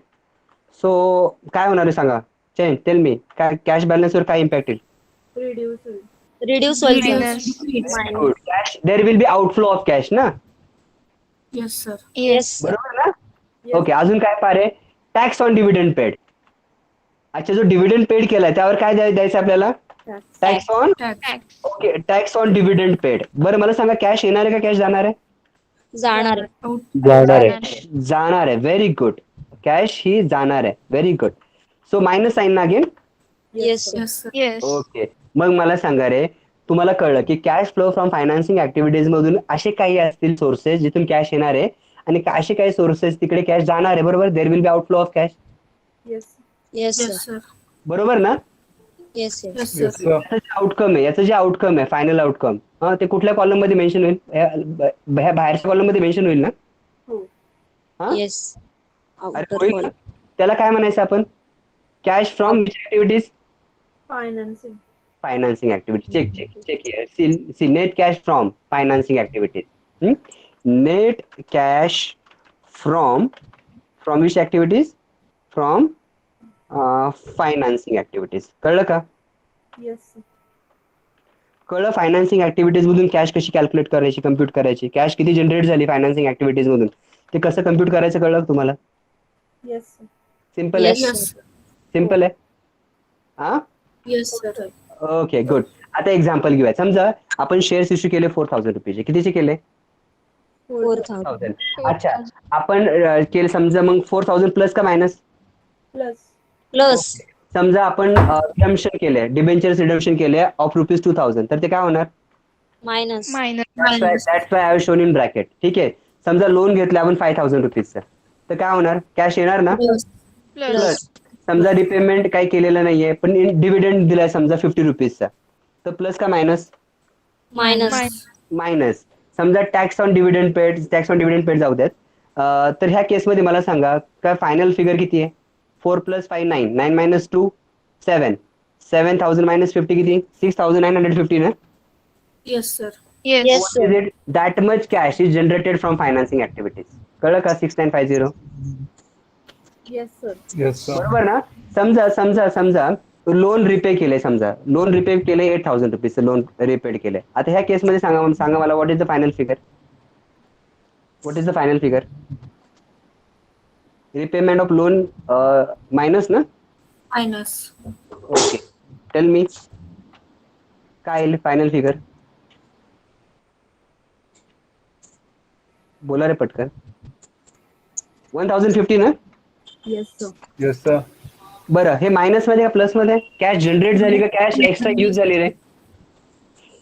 So काय होणार आहे सांगा? Change tell me. काय कॅश बॅलन्सवर काय इम्पॅक्ट येईल? रिड्यूस होईल sir. Minus. Good. Cash, there will be outflow of cash ना. Yes, sir. Yes. बरोबर ना. ओके. अजून काय पारे? Tax on dividend paid. अच्छा, जो डिव्हिडंड पेड केलाय त्यावर काय द्यायचं आपल्याला? Tax on. Tax. Okay. Tax on dividend paid. बरं मला सांगा, कॅश येणार आहे का कॅश जाणार आहे? जाणार. जाणार आहे. Very good. कॅश ही जाणार आहे. Very good. So minus sign ना again. Yes sir. Yes, sir. Yes. Okay. मग मला सांगा रे, तुम्हाला कळलं की cash flow from financing activities मधून असे काही असतील सोर्सेस जिथून कॅश येणार आहे आणि असे काही सोर्सेस तिकडे कॅश जाणार आहे. बरोबर. There will be outflow of cash. Yes Yes, sir. sir. बरोबर ना. Yes sir. Yes, Yes, sir. sir. याचं जे आउटकम आहे, फायनल आउटकम, ते कुठल्या कॉलम मध्ये मेन्शन होईल? बाहेरच्या कॉलम मध्ये मेन्शन होईल ना. हा? येस. अरे आउटर होईल कॉल. ना? त्याला काय म्हणायचं आपण? Cash from which activities? Financing activity. Check here. See net cash from financing activities. Net cash from which activities? From financing activities. कळलं का? कळलं. फायनान्सिंग ऍक्टिव्हिटीज मधून कॅश कशी कॅल्क्युलेट करायची, कम्प्युट करायची, कॅश किती जनरेट झाली फायनान्सिंग ऍक्टिव्हिटीज मधून ते कसं कम्प्युट करायचं कळलं तुम्हाला? सिम्पल आहे. Yes Yes, sir. सिम्पल आहे. हा. yes, sir. Okay, good. आता एक्झाम्पल घेऊया. समजा आपण शेअर्स इश्यू केले 4000 रुपयाचे. कितीचे केले? 4000. अच्छा, आपण केले समजा, मग 4000 प्लस का मायनस? प्लस. समजा आपण रिडम्पशन केलंय, डिबेंचर्स रिडम्पशन केले ऑफ ₹2000, तर ते काय होणार? Minus. Minus. That's why I have shown in bracket. ठीक आहे. समजा लोन घेतलं आपण ₹5000 तर काय होणार? कॅश येणार ना? Plus. प्लस. समजा रिपेमेंट काही केलेलं नाहीये पण डिव्हिडंड दिलाय समजा ₹50 तर प्लस का मायनस? मायनस. मायनस. समजा टॅक्स ऑन डिव्हिडंड पेड जाऊ द्यात. तर ह्या केसमध्ये मला सांगा काय फायनल फिगर किती आहे? 4 + 5 9, 9 - 2 7, 7000 - 50 किती? 6950 ना? Yes, sir. Yes. Yes, What is it? That much cash is generated from financing activities. कळलं का? 6950. Yes sir. Yes, sir. बरोबर ना? समजा लोन रिपे केले, समजा लोन रिपे केले ₹8000 लोन रिपेड केले. आता ह्या केसमध्ये सांगा मला what is the final figure? What is the final figure? Repayment of loan minus ना? Minus. ओके. टेल मी काय येईल फायनल फिगर? बोला रे पटकन. 1050 ना? Yes sir. Yes, sir. बरं, हे मायनस मध्ये का प्लस मध्ये? कॅश जनरेट झाली का कॅश एक्स्ट्रा यूज झाली रे?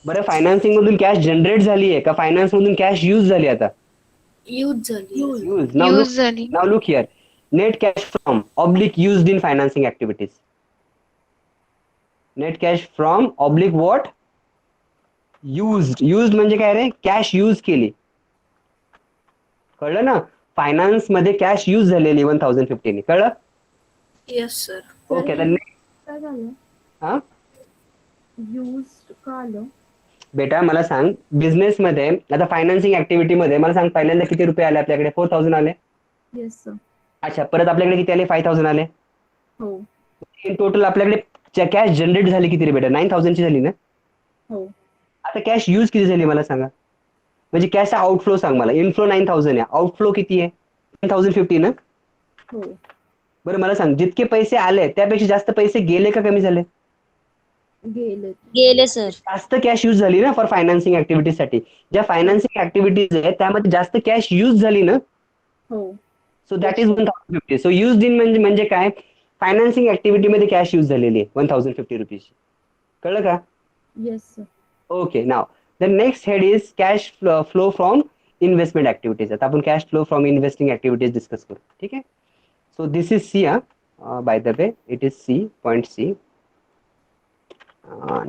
बरं, फायनान्सिंग मधून कॅश जनरेट झाली आहे का फायनान्स मधून कॅश यूज झाली? आता Use झाली. यूज. यूज झाली. Now look here. Net cash from oblique used in financing activities. Net cash from oblique what? Used म्हणजे काय रे? कॅश यूज केली. कळलं ना? फायनान्स मध्ये कॅश यूज झालेली 1050 ने. कळलं? Yes, sir. ओके. तर काय झालं? हा यूज का आलं? बेटा मला सांग, बिझनेस मध्ये आता फायनान्सिंग ऍक्टिव्हिटी मध्ये मला सांग पहिल्यांदा किती रुपये आले आपल्याकडे? 4000 आले. Yes sir. अच्छा, परत आपल्याकडे किती आले? 5000 आले. हो. इन टोटल आपल्याकडे कॅश जनरेट झाली किती रे बेटा? 9000 ची झाली ना? हो. आता कॅश यूज किती झाली मला सांगा? म्हणजे कॅशचा आउटफ्लो सांग मला. इनफ्लो 9000 आहे, आउटफ्लो किती आहे? 1050 ना? हो. बरं मला सांग, जितके पैसे आले त्यापेक्षा जास्त पैसे गेले का कमी झाले? गेले सर. जास्त कॅश यूज झाली ना फॉर फायनान्सिंग ऍक्टिव्हिटीज साठी. ज्या फायनान्सिंग ऍक्टिव्हिटीज आहेत त्यामध्ये जास्त कॅश यूज झाली ना? हो. So that is 1050. So use in म्हणजे काय? फायनान्सिंग ऍक्टिव्हिटी मध्ये कॅश यूज झालेली आहे ₹1050. कळलं का? Yes sir. Okay. Now the next head is cash flow from investment activities. आता आपण cash flow from investing activities discuss करू. ठीक आहे. So this is C. By the way it is C, point C.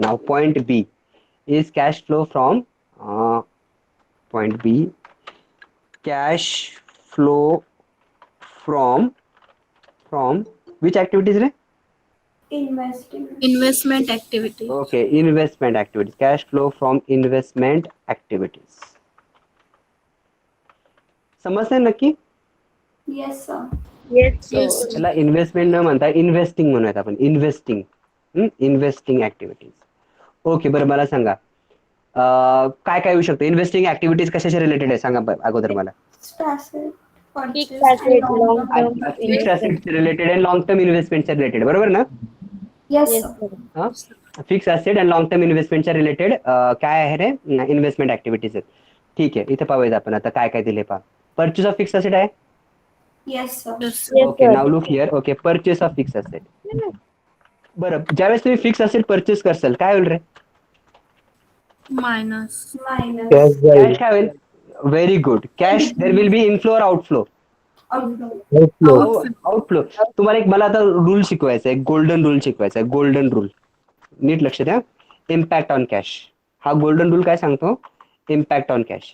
Now point B is cash flow from point B, cash flow from which activities re? Investment activity. Okay, investment activities. Cash flow from investment activities. समजतंय नक्की? Yes, sir. Yes Yes, sir. sir. त्याला investment न म्हणता investing म्हणूयात आपण. Investing activities. Okay. बरं मला सांगा काय काय येऊ शकतं? इन्व्हेस्टिंग ऍक्टिव्हिटीज कशाच्या रिलेटेड आहे सांगा अगोदर मला. Fixed asset, Fixed purchase, asset, and long long-term term. Fixed assets related आणि लॉंग टर्म इन्व्हेस्टमेंटच्या रिलेटेड. बरोबर ना? Yes, yes sir. Sir. Fix asset आणि लॉंग टर्म इन्व्हेस्टमेंटच्या रिलेटेड काय आहे रे? इन्व्हेस्टमेंट ऍक्टिव्हिटीज आहेत. ठीक आहे. इथे पाहूयात आपण आता काय काय दिले पहा. परचेस ऑफ फिक्स असेट आहे. Yes, sir. Yes, sir. Yes, okay. sir. Now look here. Okay. Purchase of fix asset. बरं, ज्यावेळेस तुम्ही फिक्स असेट परचेस करसाल काय होईल रे? Minus. Minus. कॅश काय होईल? Very good. Cash there will be inflow और आउटफ्लो? Outflow. आउटफ्लो. तुम्हाला एक मला आता रूल शिकवायचा आहे, गोल्डन रूल शिकवायचा आहे. गोल्डन रूल नीट लक्ष द्या. Impact on cash. हा गोल्डन रूल काय सांगतो? Impact on cash.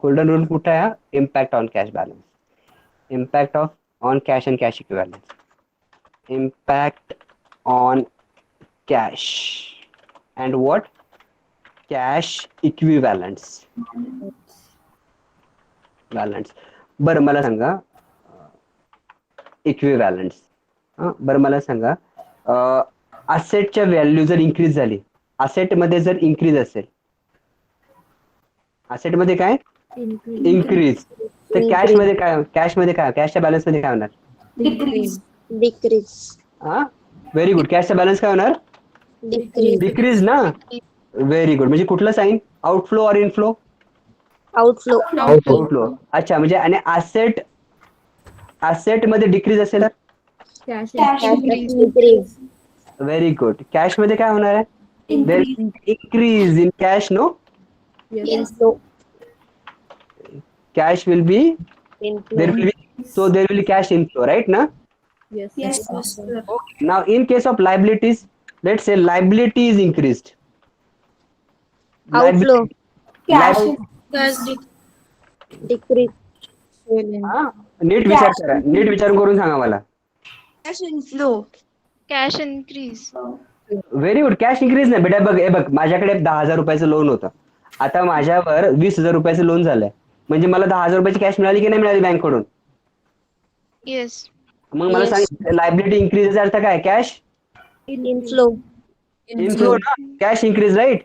Golden rule कुठे आहे? Impact on cash balance. Impact on cash and cash equivalent. Impact on cash and what? Cash equivalents. Balance. बरं मला सांगा इक्विव्हॅलंट्स. बरं मला सांगा असेटच्या व्हॅल्यू जर इन्क्रीज झाली, असेटमध्ये जर इन्क्रीज असेल, असेटमध्ये काय इन्क्रीज, तर कॅशमध्ये काय? कॅशच्या बॅलन्समध्ये काय होणार? Decrease. डिक्रीज. हा व्हेरी गुड. कॅशचा बॅलन्स काय होणार? डिक्रीज. डिक्रीज ना? Very good. म्हणजे कुठलं साईन? आउटफ्लो और इनफ्लो? आउटफ्लो. आउटफ्लो. अच्छा, म्हणजे आणि असेट मध्ये डिक्रीज असेल तर Cash increase. Very good. Cash मध्ये काय होणार आहे? देर increase in cash, no? Inflow. Cash will be Inflow. there will be so there will be cash inflow, right? Na? Yes, Yes, sir. sir. Okay. Now in case of liabilities, let's say liability is increased. Outflow. Cash. Cash Decrease. नीट विचार करा. नीट विचार करून सांगा मला. Cash inflow. Cash increase. Very good. Cash increase नाही बेटा. बघ हे बघ, माझ्याकडे 10,000 रुपयाचं लोन होतं. आता माझ्यावर 20,000 रुपयाचं लोन झालंय. म्हणजे मला 10,000 रुपयाची कॅश मिळाली की नाही मिळाली बँककडून? Yes. मग मला सांग, लायबिलिटी इन्क्रीज अर्थ काय? Cash Inflow. इन्फ्लो ना. Cash increase, right?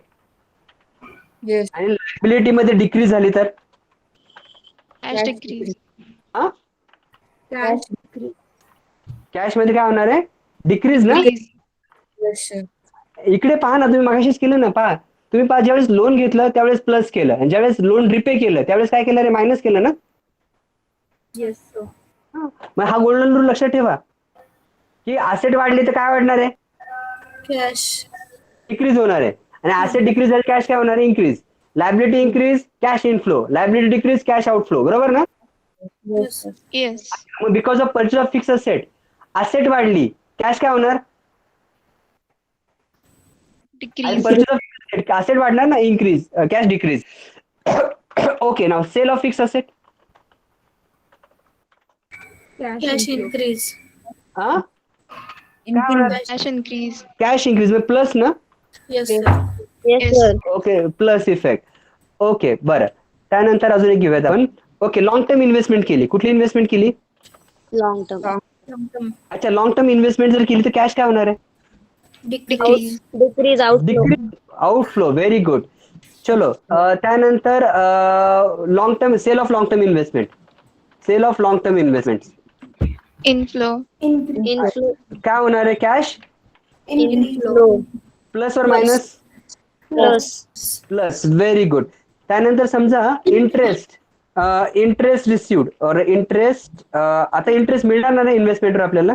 Yes. आणि लायबिलिटी मध्ये डिक्रीज झाली तर Cash decrease. हा, Cash. कॅश मध्ये काय होणार आहे? डिक्रीज ना. Decrease. Yes, sir. इकडे पहा ना, तुम्ही मगाशीच केलं ना. पहा तुम्ही, पहा ज्यावेळेस लोन घेतलं त्यावेळेस प्लस केलं, आणि ज्यावेळेस लोन रिपे केलं त्यावेळेस काय केलं रे? मायनस केलं ना. Yes, sir. मग हा गोल्डन रूल लक्षात ठेवा की ऍसेट वाढले तर काय वाढणार आहे? cash. डिक्रीज होणार आहे. आणि ऍसेट डिक्रीज झाले, कॅश काय होणार आहे? Increase. Liability increase, cash inflow. Liability decrease, cash outflow. बरोबर ना? Yes, sir. Yes. मग because of purchase of fix asset, asset वाढली, कॅश काय होणार? Decrease. Purchase of fix asset वाढणार ना, increase. Cash decrease. Okay. Now sale of fix asset. Cash increase. हा, Cash increase. Cash increase plus ना. Yes, sir. Yes, Yes. sir. Okay, plus effect. Okay, बरं. त्यानंतर अजून एक घेऊयात आपण. ओके, लॉंग टर्म इन्व्हेस्टमेंट केली. कुठली इन्व्हेस्टमेंट केली? Long term. Long term. अच्छा, लॉंग टर्म इन्व्हेस्टमेंट जर केली तर कॅश काय होणार आहे? Decrease. Decrease. Outflow. Outflow. Very good. चलो, त्यानंतर long term, sale of long term investment. Sale of long term investment Inflow. Inflow. काय होणार आहे? Cash Inflow. प्लस और minus? Plus. Plus. Very good. त्यानंतर समजा इंटरेस्ट, इंटरेस्ट रिसिव्ड और interest, आता इंटरेस्ट मिळणार ना इन्व्हेस्टमेंटवर आपल्याला?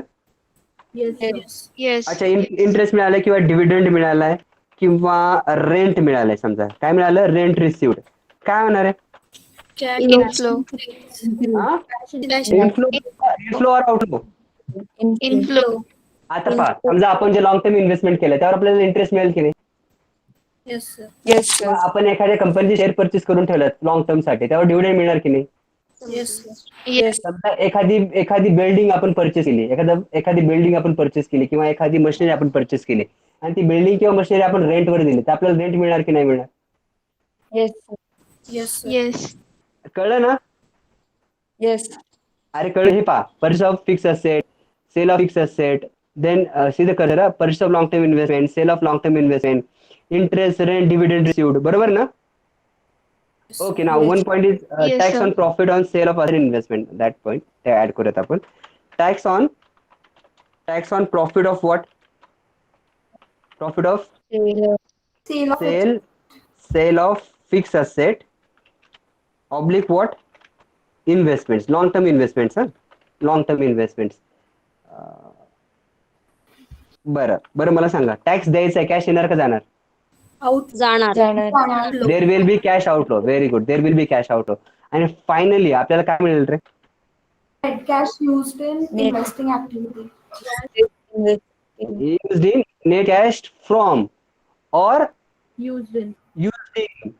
Yes, sir. Yes. Yes. अच्छा, इंटरेस्ट मिळालाय किंवा डिव्हिडंड मिळालाय किंवा रेंट मिळालाय. समजा काय मिळालं? Rent received. काय होणार आहे? Cash Inflow. increase. हा, Cash इनफ्लो. इनफ्लो और आउटफ्लो. Inflow. आता पहा, समजा आपण जे लॉंग टर्म इन्व्हेस्टमेंट केलं त्यावर आपल्याला इंटरेस्ट मिळेल की नाही? Yes, sir. Yes, sir. किंवा आपण एखाद्या कंपनीचे शेअर परचेस करून ठेवलं लॉंग टर्म साठी, त्यावर डिव्हिडंड मिळणार की नाही? Yes, sir. Yes. समजा एखादी बिल्डिंग आपण परचेस केली, एखादी बिल्डिंग आपण परचेस केली किंवा एखादी मशिनरी आपण परचेस केली आणि ती बिल्डिंग किंवा मशिनरी आपण रेंटवर दिली, तर आपल्याला रेंट मिळणार की नाही मिळणार? Yes, sir. Yes, sir. Yes. कळलं ना? Yes. अरे कळलं. हे पहा, purchase of fix asset, sale of fix asset, then सीधे कर जरा, purchase of long term investment, sale of long term investment, interest, rent, dividend received. बरोबर ना? Okay. Now one point is Yes, tax sir. On profit on sale of other investment. That point ते add करूयात आपण. Tax on profit of what? Profit of Sale of sale of fix asset oblique what? Investments. Long term investments. Long term investments. बरं मला सांगा, tax द्यायचा आहे, cash येणार का जाणार? Out. जाणार. Outflow. There will be cash outflow. Very good. There will be cash outflow. आणि फायनली आपल्याला काय मिळेल रे? net cash used in investing activity. Used in net cash from or Used in. used in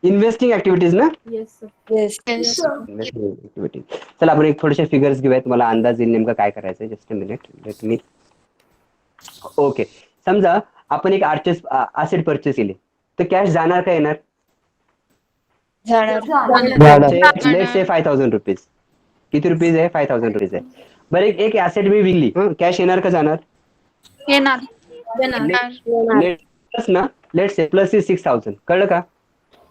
investing activities ना? Yes, sir. Yes. Yes. Investing activities. चला आपण एक थोडेसे figures घेऊयात, तुम्हाला अंदाज येईल नेमकं काय करायचं. Just a minute, let me. Okay, समजा आपण एक ऍसेट परचेस केली, तर कॅश जाणार का येणार? Let's say 5,000 rupees. किती रुपीज आहे? 5,000 रुपीज आहे. बरं, एक ऍसेट मी विकली, कॅश येणार का जाणार? येणार. येणार. प्लस ना, लेट्स से प्लस इज 6,000. कळलं का?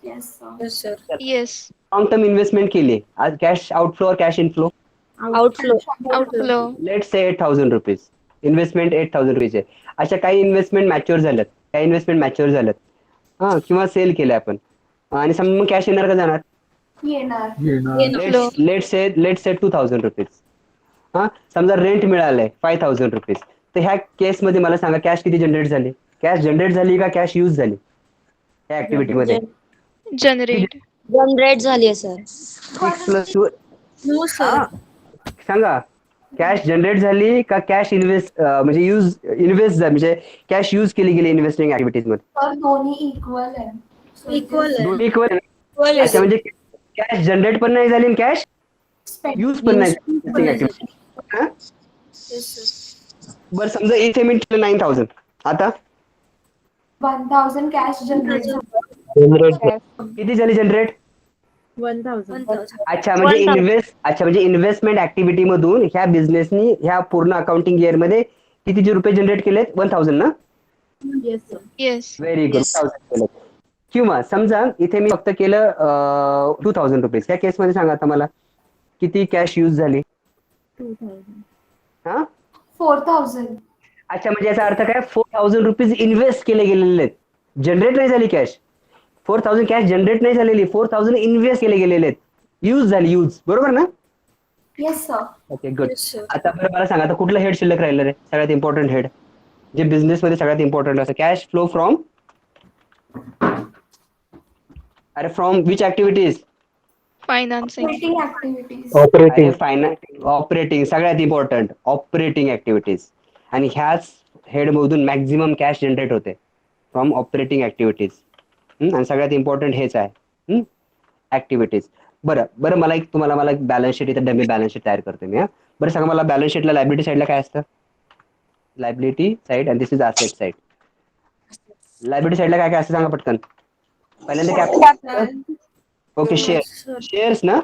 Yes, sir. Yes, sir. Yes. Long term investment केली, आज कॅश आउटफ्लो और cash inflow? Outflow. Outflow. Let's say 8,000 rupees. Investment 8,000 rupees आहे. अच्छा, काही इन्व्हेस्टमेंट मॅच्युअर झाल्यात, हा, किंवा सेल केलं आपण, आणि समजा मग कॅश येणार का जाणार? येणार. Let's say 2,000 rupees. हा समजा रेंट मिळालंय 5,000 रुपीज, तर ह्या केसमध्ये मला सांगा कॅश किती जनरेट झाली? कॅश जनरेट झाली का कॅश यूज झाली या ऍक्टिव्हिटीमध्ये? Generate. जनरेट झाली आहे सर. 6 plus No, sir. सांगा कॅश जनरेट झाली का कॅश इन्व्हेस्ट म्हणजे इन्व्हेस्ट म्हणजे कॅश यूज केली गेली इन्व्हेस्टिंग ऍक्टिव्हिटीज मध्ये? तर दोन्ही इक्वल आहे. Equal आहे. दोन्ही इक्वल Equal अच्छा आहे. म्हणजे कॅश जनरेट पण नाही झाली आणि कॅश यूज पण नाही investing activity. हा? Yes, sir. बरं समजा इथे मी 9,000 आता 1,000 कॅश जनरेट किती झाली जनरेट? 1,000. अच्छा म्हणजे इन्व्हेस्टमेंट ऍक्टिव्हिटी मधून ह्या बिझनेसनी ह्या पूर्ण अकाउंटिंग इयर मध्ये किती रुपये जनरेट केलेत? 1,000 ना? Yes, sir. Yes. Very good. 1,000 केलेत. किंवा समजा इथे मी फक्त केलं 2,000 रुपीज, त्या केसमध्ये सांगा आता मला किती कॅश यूज झाली? 2,000. हा 4,000. अच्छा म्हणजे याचा अर्थ काय? 4,000 रुपीज इन्व्हेस्ट केले गेलेले आहेत, जनरेट नाही झाली कॅश. 4,000 कॅश जनरेट नाही झालेली, 4,000 इन्व्हेस्ट केले गेलेले आहेत, यूज झाली, यूज. बरोबर ना? Yes sir. Okay good. Yes, sir. आता बरं मला सांगा आता कुठलं हेड शिल्लक राहिलं रे सगळ्यात इम्पॉर्टंट हेड, जे बिझनेस मध्ये सगळ्यात इम्पॉर्टंट असतं? कॅश फ्लो फ्रॉम, अरे from which activities? Financing. Operating activities. Operating सगळ्यात इम्पॉर्टंट ऑपरेटिंग ऍक्टिव्हिटीज. आणि ह्याच हेड मधून मॅक्झिमम कॅश जनरेट होते फ्रॉम ऑपरेटिंग ऍक्टिव्हिटीज. आणि सगळ्यात इम्पॉर्टंट हेच आहे ऍक्टिव्हिटीज. बरं मला एक बॅलन्स शीट, इथं डमी बॅलन्स शीट तयार करतो मी. बरं सांगा मला बॅलन्स शीटला लायबिलिटी साईडला काय असतं? लायबिलिटी साईड आणि this is asset side. Liability साईडला काय काय असतं सांगा पटकन. पहिल्यांदा कॅपिटल. ओके शेअर्स ना?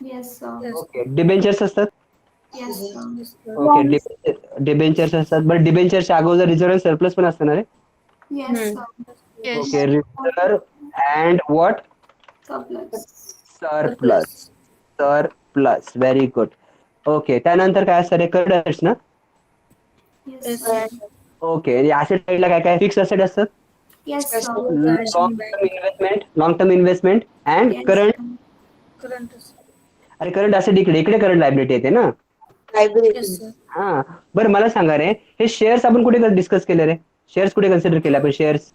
Yes sir. ओके डिबेंचर्स असतात. Yes sir. ओके डिबेंचर्स असतात. बरं डिबेंचरच्या अगोदर रिझर्व्ह सरप्लस पण असतं ना रे? Yes sir. Yes. Okay reserve and what? Surplus. Surplus very good. Okay त्यानंतर काय असतं रे? क्रेडिटर्स ना? Yes sir. ओके ऍसेट साईडला काय काय? फिक्स असेट असतात. Yes sir. Long term investment and current. Current asset. अरे करंट असेट इकडे करंट लायबिलिटी येते ना? Yes, sir. हा बरं मला सांगा रे, हे शेअर्स आपण कुठे डिस्कस केले रे? शेअर्स कुठे कन्सिडर केले आपण? शेअर्स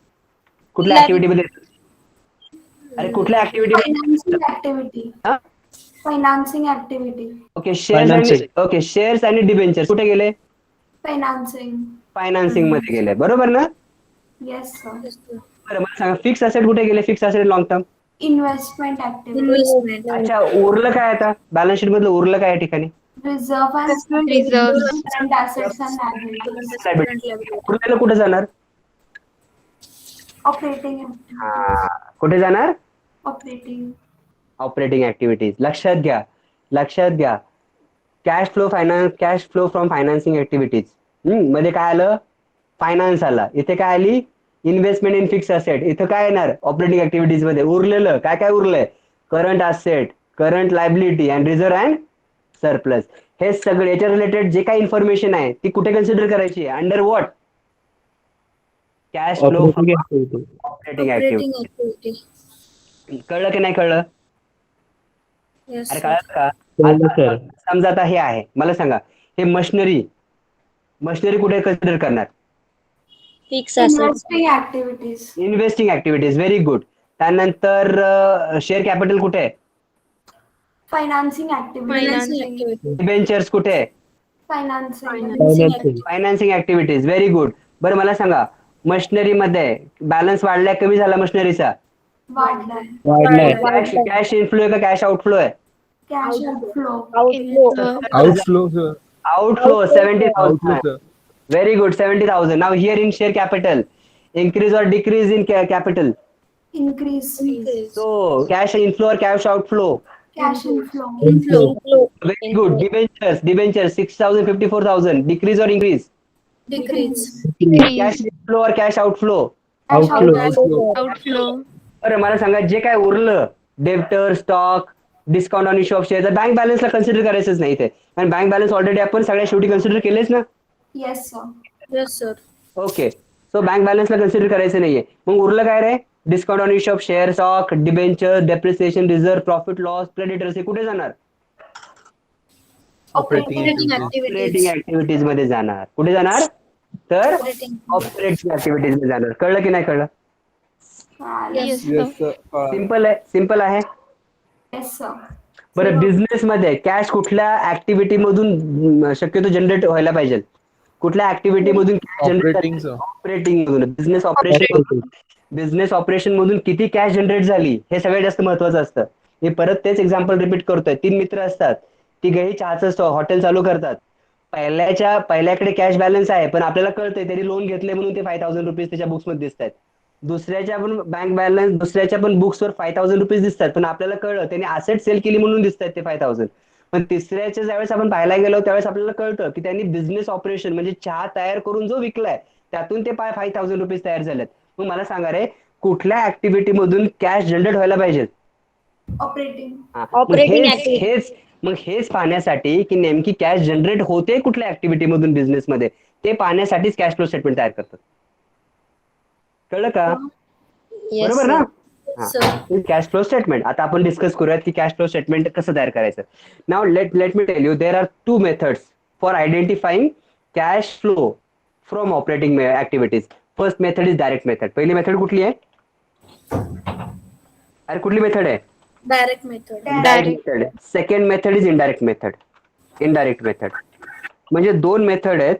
कुठल्या ऍक्टिव्हिटी मध्ये? अरे कुठल्या ऍक्टिव्हिटी? Financing activity. हा फायनान्सिंग ऍक्टिव्हिटी. ओके शेअर्स आणि डिबेंचर्स कुठे गेले? फायनान्सिंग. फायनान्सिंग मध्ये गेले. बरोबर ना? Yes sir. Yes, sir. बरं मला सांगा फिक्स असेट कुठे गेले? Fix asset long term. Investment activity. Investment. अच्छा उरलं काय आता बॅलन्स शीट मधलं? उरलं काय या ठिकाणी? Reserve and Reserves. Current assets and liabilities. Current liability. उरलेलं कुठे जाणार? ऑपरेटिंग. हा कुठे जाणार? ऑपरेटिंग. Operating activities. लक्षात घ्या cash flow from financing activities मध्ये काय आलं? फायनान्स आला. इथे काय आली? Investment in fix asset. इथं काय येणार? ऑपरेटिंग ऍक्टिव्हिटीज मध्ये उरलेलं काय काय उरलंय? Current asset, current liability and reserve and surplus. हे सगळे याच्या रिलेटेड जे काही इन्फॉर्मेशन आहे ती कुठे कन्सिडर करायची? Under what? Cash flow from operating Operating activity. activity. कळलं की नाही कळलं? Yes, अरे sir. कळलं का? आता समजा आता हे आहे, मला सांगा हे मशिनरी कुठे कन्सिडर करणार? Fix asset. Investing activities. Investing activities. Very good. त्यानंतर शेअर कॅपिटल कुठे आहे? Financing activities. Financing Financing. activity. Debentures कुठे आहे? Financing. Financing activity. Financing activities. Very good. बरं मला सांगा मशिनरी मध्ये बॅलन्स वाढलाय कमी झाला मशिनरीचा? वाढलाय. कॅश इनफ्लो आहे का कॅश आउटफ्लो आहे? Cash outflow. Inflow. Outflow, sir. Outflow 70,000. Outflow, sir. Very good, 70,000. Now here in share capital, increase or decrease in capital? Increase. Increase. So cash inflow or cash outflow? Cash inflow. Inflow. Very good. Debentures 6,000, 54,000. Decrease or increase? Decrease. Cash Decrease. inflow or cash outflow? Cash outflow. Outflow. बरं मला सांगा जे काय उरलं debtor stock discount on issue of share bank बॅलन्सला consider करायचंच नाही इथे, कारण बँक बॅलन्स ऑलरेडी आपण सगळ्या शेवटी कन्सिडर केलेच ना. Yes sir. Yes, sir. Okay so bank बॅलन्सला कन्सिडर करायचं नाहीये. मग उरलं काय रे? Discount on issue of share stock debenture depreciation reserve profit loss creditors हे कुठे जाणार? Operating Operating activities. Operating activities. Activities मध्ये जाणार. कुठे जाणार? तर Operating. ऑपरेटिंग ऍक्टिव्हिटीज मध्ये जाणार. कळलं की नाही कळलं? Yes, sir. Yes, sir. Simple आहे. Yes, sir. बरं, बिझनेस मध्ये कॅश कुठल्या ऍक्टिव्हिटी मधून शक्यतो जनरेट व्हायला पाहिजे? कुठल्या ऍक्टिव्हिटी मधून Operating, sir. ऑपरेटिंग मधून, बिझनेस ऑपरेशन मधून किती कॅश जनरेट झाली हे सगळ्यात जास्त महत्वाचं असतं. मी परत तेच एक्झाम्पल रिपीट करतोय. 3 मित्र असतात, तिघही चहाचं हॉटेल चालू करतात. पहिल्याकडे कॅश बॅलन्स आहे, पण आपल्याला कळतंय त्यांनी लोन घेतले म्हणून ते ₹5,000 त्याच्या बुक्स मध्ये दिसत आहेत. दुसऱ्याच्या पण बँक बॅलन्स, दुसऱ्याच्या पण बुक्सवर ₹5,000 दिसतात, पण आपल्याला कळलं त्यांनी असेट सेल केली म्हणून दिसत आहेत ते 5,000. पण तिसऱ्याच्या ज्यावेळेस आपण पाहायला गेलो त्यावेळेस आपल्याला कळतं की त्यांनी बिझनेस ऑपरेशन म्हणजे चहा तयार करून जो विकलाय त्यातून ते ₹5,000 तयार झालेत. मग मला सांगा रे, कुठल्या ऍक्टिव्हिटी मधून कॅश जनरेट व्हायला पाहिजे? Operating. हा, Operating activity. मग हेच पाहण्यासाठी की नेमकी कॅश जनरेट होते कुठल्या ऍक्टिव्हिटी मधून बिझनेस मध्ये, ते पाहण्यासाठीच कॅश फ्लो स्टेटमेंट तयार करतात. कळलं का? Yes, बरोबर sir. ना? Sir. Cash flow statement. आता आपण डिस्कस करूयात की कॅश फ्लो स्टेटमेंट कसं तयार करायचं. Now let me tell you, there are 2 methods for identifying cash flow from operating activities. First method is direct method. पहिली मेथड कुठली आहे? अरे कुठली मेथड आहे? Direct method. Direct method. Second method is indirect method. Indirect method म्हणजे दोन method आहेत.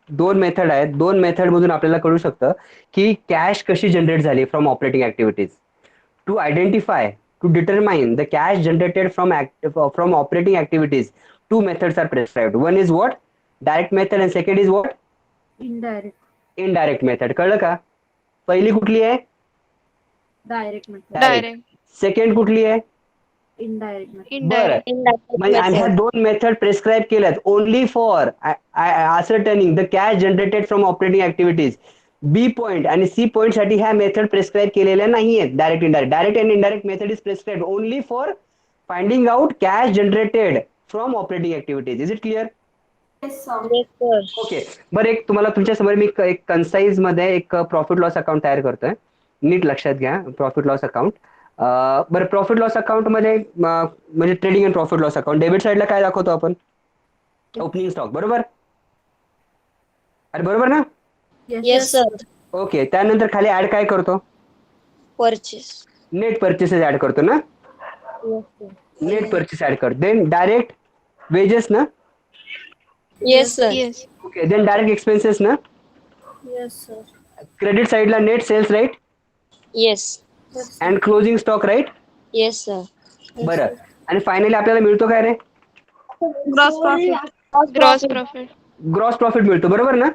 दोन मेथड मधून आपल्याला कळू शकतं की कॅश कशी जनरेट झाली from operating activities. To identify, to determine the cash generated from operating activities, 2 methods are prescribed. One is what? Direct method and second is what? Indirect. Indirect method. कळलं का? पहिली कुठली आहे? Direct method. Direct. सेकंड कुठली आहे? Indirect method. बरं, Indirect. Indirect म्हणजे आणि ह्या method. 2 मेथड प्रिस्क्राईब केल्यात only for ascertaining the cash generated from operating activities. B point आणि सी पॉइंट साठी ह्या मेथड प्रिस्क्राईब केलेल्या नाहीयेत. Direct indirect. Direct and indirect method is prescribe only for finding out cash generated from operating activities. Is it clear? Yes, sir. Yes, sir. Okay. बरं, एक तुम्हाला तुमच्या समोर मी एक कन्साइज मध्ये एक प्रॉफिट लॉस अकाउंट तयार करतोय. नीट लक्षात घ्या, प्रॉफिट लॉस अकाउंट. बरं, प्रॉफिट लॉस अकाउंट मध्ये म्हणजे trading and profit loss account debit साईडला काय दाखवतो आपण? Opening stock. बरोबर? अरे बरोबर ना? Yes, sir. ओके. त्यानंतर खाली ऍड काय करतो? Purchase. नेट परचेसेस ऍड करतो ना? Yes, sir. Net purchase add करतो. देन डायरेक्ट वेजेस ना? Yes, sir. Yes. Okay. Then direct expenses ना? Yes, sir. क्रेडिट साईडला net sales right Yes. Yes, sir. And closing stock right? Yes, sir. बरं, आणि finally आपल्याला मिळतो काय रे? Gross profit. Gross profit. Gross profit मिळतो. बरोबर ना?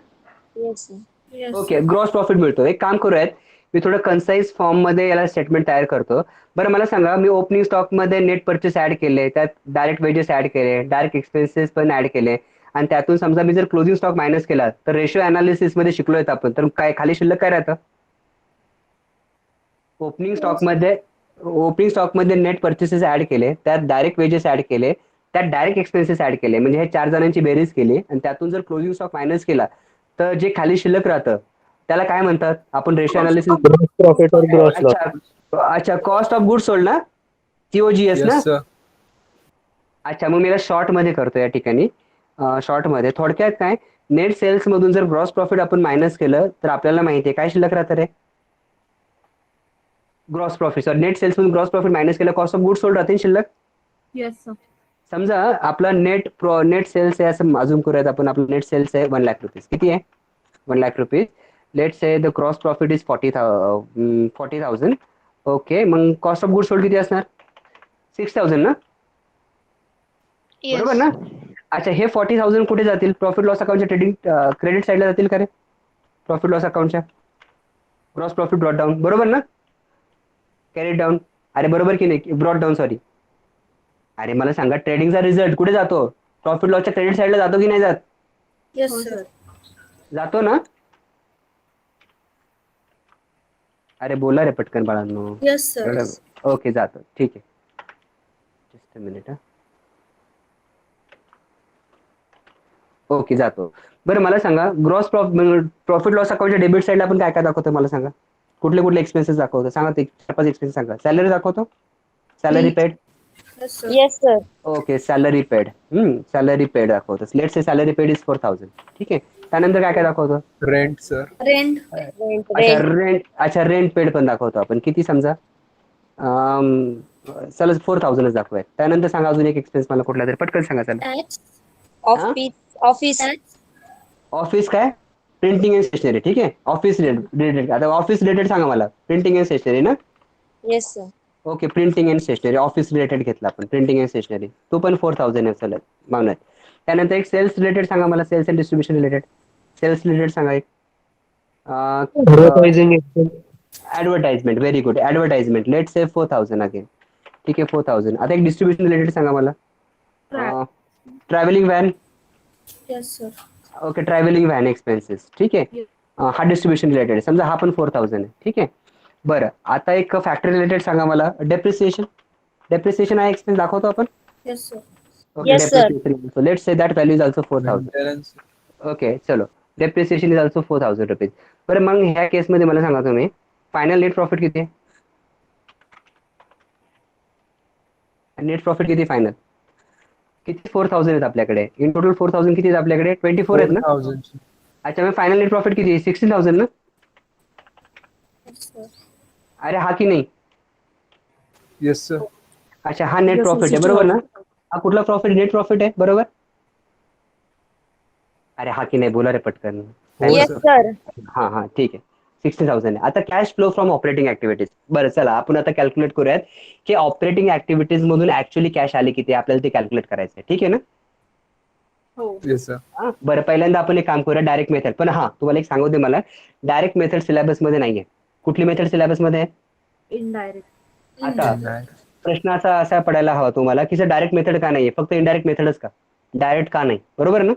Yes, sir. Yes, okay. Gross profit मिळतो. एक काम करूयात, मी थोडं कन्साइज फॉर्म मध्ये याला स्टेटमेंट तयार करतो. बरं, मला सांगा, मी ओपनिंग स्टॉक मध्ये नेट परचेस ऍड केले, त्यात डायरेक्ट वेजेस ऍड केले, डायरेक्ट एक्सपेन्सेस पण ऍड केले, आणि त्यातून समजा मी जर क्लोजिंग स्टॉक मायनस केला तर रेशिओ अनालिसिस मध्ये शिकलोय आपण, तर काय खाली शिल्लक काय राहतं? ओपनिंग स्टॉक मध्ये नेट परचेसेस ऍड केले, त्यात डायरेक्ट वेजेस ऍड केले, त्यात डायरेक्ट एक्सपेन्सेस ऍड केले, म्हणजे हे 4 जणांची बेरीज केली आणि त्यातून जर क्लोजिंग स्टॉक मायनस केला तर जे खाली शिल्लक राहतं त्याला काय म्हणतात? आपण रेशिओ अनालिसिस. प्रॉफिट और ग्रॉस लॉस. अच्छा, कॉस्ट ऑफ गुड सोल्ड ना? COGS ना? Yes, sir. अच्छा, मग मी याला शॉर्ट मध्ये करतो या ठिकाणी. शॉर्ट मध्ये थोडक्यात काय, नेट सेल्स मधून जर ग्रॉस प्रॉफिट आपण मायनस केलं तर आपल्याला माहिती आहे काय शिल्लक राहतं रे? Gross profit. Sir, net sales मधून ग्रॉस प्रॉफिट मायनस केलं, कॉस्ट ऑफ गुड सोल्ड राहते शिल्लक. Yes, sir. समजा आपला नेट सेल्स आहे असं अजून करूयात आपण. आपलं नेट सेल्स आहे ₹1,00,000. किती आहे? ₹1,00,000. Let say the gross profit is 40,000. Okay. मग कॉस्ट ऑफ गुड सोल्ड किती असणार? 6,000 ना? Yes. बरोबर ना? अच्छा, हे 40,000 कुठे जातील? प्रॉफिट लॉस अकाउंटच्या ट्रेडिंग क्रेडिट साईडला जातील का रे? प्रॉफिट लॉस अकाउंटच्या ग्रॉस प्रॉफिट ब्रॉट डाऊन. बरोबर ना? Carry down. अरे बरोबर की नाही? Brought down, sorry. अरे मला सांगा, ट्रेडिंगचा रिझल्ट कुठे जातो? प्रॉफिट लॉसच्या क्रेडिट साईडला जातो की नाही जात? Yes, sir. जातो ना? अरे बोला रे पटकन बाळांनो. Yes, sir. ओके, जातो. ठीक आहे. Just a minute. ओके, जातो. बरं, मला सांगा, ग्रॉस प्रॉफिट लॉस अकाउंटच्या डेबिट साईडला आपण काय काय दाखवतो मला सांगा? कुठले कुठले एक्सपेन्सेस दाखवतो सांगा? ते 4-5 एक्सपेन्सेस सांगा. सॅलरी दाखवतो, salary paid. Yes, sir. Yes, sir. Okay salary paid salary paid दाखवतो. Let's say salary paid is 4000. ठीक आहे. त्यानंतर काय काय दाखवतो? Rent, sir. Rent. Rent. अच्छा Rent. रेंट. अच्छा रेंट पेड पण दाखवतो आपण. किती समजा चला 4000च दाखवूयात. त्यानंतर सांगा अजून एक एक्सपेन्स मला कुठला तरी पटकन सांगा. चला Tax. Office. Office. Tax. Office काय? Printing and stationery. ठीक आहे. Office related. आता ऑफिस रिलेटेड सांगा मला. प्रिंटिंग अँड स्टेशनरी ना? Yes, sir. Okay printing and stationery office related घेतला आपण. प्रिंटिंग अँड स्टेशनरी तो पण 4000 आहे. चला मागणार. त्यानंतर एक सेल्स रिलेटेड सांगा मला. Sales and distribution related. Sales related सांगा एक. Advertising expense. Advertisement. Very good. Advertisement. Let's say 4000 again. ठीक आहे 4000. आता एक डिस्ट्रीब्युशन रिलेटेड सांगा मला. Travelling van. Yes, sir. Okay travelling van expenses. ठीक आहे. हा डिस्ट्रीब्युशन रिलेटेड समजा हा पण 4000 आहे. ठीक आहे. बरं आता एक फॅक्टरी रिलेटेड सांगा मला. डेप्रिसिएशन. डेप्रिसिएशन हा एक्सपेन्स दाखवतो आपण. Yes, sir. Okay Yes, sir. Depreciation. Let's say that value is also 4000. Maintenance. Okay चलो डेप्रिसिएशन इज ऑल्सो 4000 रुपीज. बरं मग ह्या केसमध्ये मला सांगा तुम्ही फायनल नेट प्रॉफिट किती आहे? नेट प्रॉफिट किती फायनल? किती 4000 आहेत आपल्याकडे. इन टोटल 4000 किती आहेत आपल्याकडे? 24 आहेत ना? 4000. अच्छा मग फायनल नेट प्रॉफिट किती आहे? 16000 ना? Yes, sir. अरे हा की नाही? Yes, sir. अच्छा हा नेट प्रॉफिट आहे बरोबर ना? हा कुठला प्रॉफिट? नेट प्रॉफिट आहे बरोबर? अरे हा की नाही बोला रे पटकन. हो, Yes, sir. sir. हा हा ठीक आहे. 16000 आहे. आता cash flow from operating activities. बरं चला आपण आता कॅल्क्युलेट करूयात की ऑपरेटिंग ऍक्टिव्हिटीज मधून ऍक्च्युअली कॅश आली किती आपल्याला ते कॅल्क्युलेट करायचं आहे. ठीक आहे ना? Yes, sir. हा बरं पहिल्यांदा आपण एक काम करूया डायरेक्ट मेथड. पण हा तुम्हाला एक सांगू दे मला डायरेक्ट मेथड सिलेबस मध्ये नाहीये. कुठली मेथड सिलेबस मध्ये आहे? आता Right. प्रश्न असा पडायला हवा तुम्हाला की सर डायरेक्ट मेथड का नाहीये? फक्त इनडायरेक्ट मेथडच का? डायरेक्ट का नाही? बरोबर ना?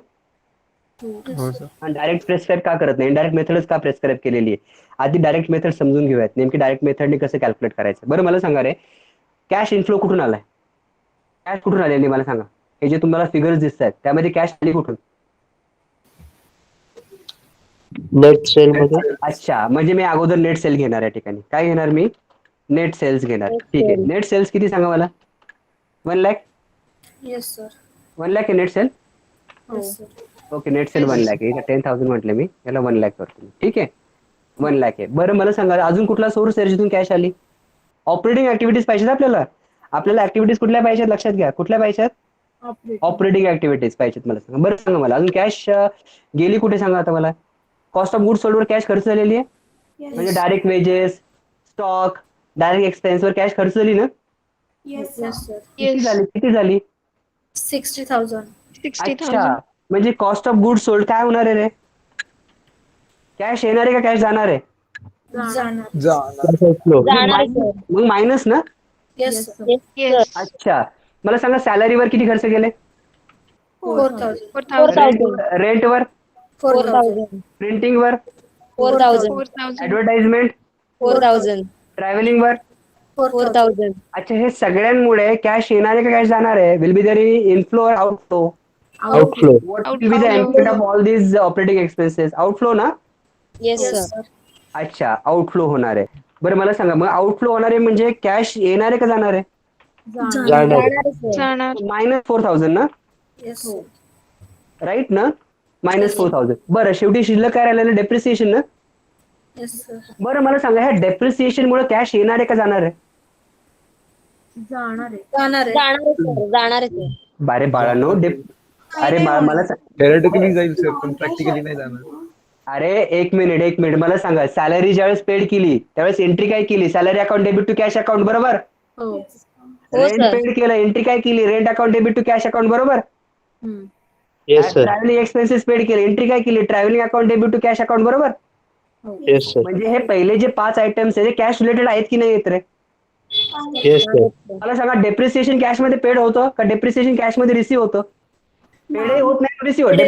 हो, sir. डायरेक्ट प्रेस्क्राईब का करत नाही? डायरेक्ट मेथडच का प्रेस्क्राईब केलेली आहे? आधी डायरेक्ट मेथड समजून घेऊयात. नेमकी डायरेक्ट मेथडने कसं कॅल्क्युलेट करायचं. बरं मला सांगा रे कॅश इनफ्लो कुठून आलाय? कॅश कुठून आलेली मला सांगा. हे जे तुम्हाला फिगर्स दिसत आहेत त्यामध्ये कॅश आली कुठून? Net sale मध्ये. अच्छा म्हणजे मी अगोदर नेट सेल घेणार या ठिकाणी. काय घेणार मी? नेट सेल्स घेणार. Net ठीक आहे. sale. नेट सेल्स किती सांगा मला? 1 लाख. Yes, sir. 1 लाख आहे net sale. Yes, sir. Okay net sale 1 lakh आहे. 10,000 म्हटलं मी याला 1 लाख करतो. ठीक आहे 1 लाख आहे. बरं मला सांगा अजून कुठला सोर्स आहे जिथून कॅश आली? ऑपरेटिंग ऍक्टिव्हिटीज पाहिजेत आपल्याला. आपल्याला ऍक्टिव्हिटीज कुठल्या पाहिजेत लक्षात घ्या. कुठल्या पाहिजेत? ऑपरेटिंग ऍक्टिव्हिटीज पाहिजेत मला सांगा. बरं सांगा मला अजून कॅश गेली कुठे सांगा आता मला. कॉस्ट ऑफ गुड सोल्डवर कॅश खर्च झालेली आहे. म्हणजे डायरेक्ट वेजेस स्टॉक डायरेक्ट एक्सपेन्सवर कॅश खर्च झाली ना? Yes, sir. Yes, sir. किती Yes. झाली? किती झाली? 60,000. 60,000. अच्छा म्हणजे कॉस्ट ऑफ गुड सोल्ड काय होणार आहे रे? कॅश येणार आहे का कॅश जाणार आहे? Zanar. जाणार. Cash outflow. जाणार, sir. मग मायनस ना? Yes, sir. Yes, sir. Yes. अच्छा मला सांगा सॅलरीवर किती खर्च केले? 4,000. 4,000. रेंटवर 4,000. 4,000. प्रिंटिंगवर 4,000. 4,000. ऍडव्हर्टाइजमेंट 4,000. ट्रॅव्हलिंगवर. 4,000. 4,000. अच्छा हे सगळ्यांमुळे कॅश येणार आहे का कॅश जाणार आहे? विल बी देअर इनफ्लो और outflow? Outflow. What will be the impact of all these operating expenses? Outflow ना? Yes, Yes, sir. sir. अच्छा आउटफ्लो होणार आहे. बरं मला सांगा मग आउटफ्लो होणार आहे म्हणजे कॅश येणार आहे का जाणार आहे? जाणार. जाणार, sir. जाणार. -4,000 ना? Yes, sir. राईट ना? -4,000. बरं शेवटी शिल्लक काय राहिलेलं डेप्रिसिएशन ना? Yes, sir. बरं मला सांगा ह्या डेप्रिसिएशन मुळे कॅश येणार आहे का जाणार आहे? जाणार आहे. जाणार आहे, sir. जाणार आहे, sir. बारे बाळांनो अरे मला Theoretically जाईल सर पण प्रॅक्टिकली नाही जाणार. अरे एक मिनिट मला सांगा सॅलरी ज्यावेळेस पेड केली त्यावेळेस एंट्री काय केली? Salary account debit to cash account बरोबर? हो, रेंट sir. पेड केलं एंट्री काय केली? Rent account debit to cash account बरोबर? Yes, sir. Travelling expenses paid केले एंट्री काय केली? Travelling account debit to cash account बरोबर? Yes, sir. म्हणजे हे पहिले जे 5 आयटम्स आहे ते कॅश रिलेटेड आहेत की नाही येत रे? Yes, sir. मला सांगा डेप्रिसिएशन कॅश मध्ये पेड होतं का डेप्रिसिएशन कॅश मध्ये रिसीव्ह होतं? पेडही होत नाही रिसीव्ह होत.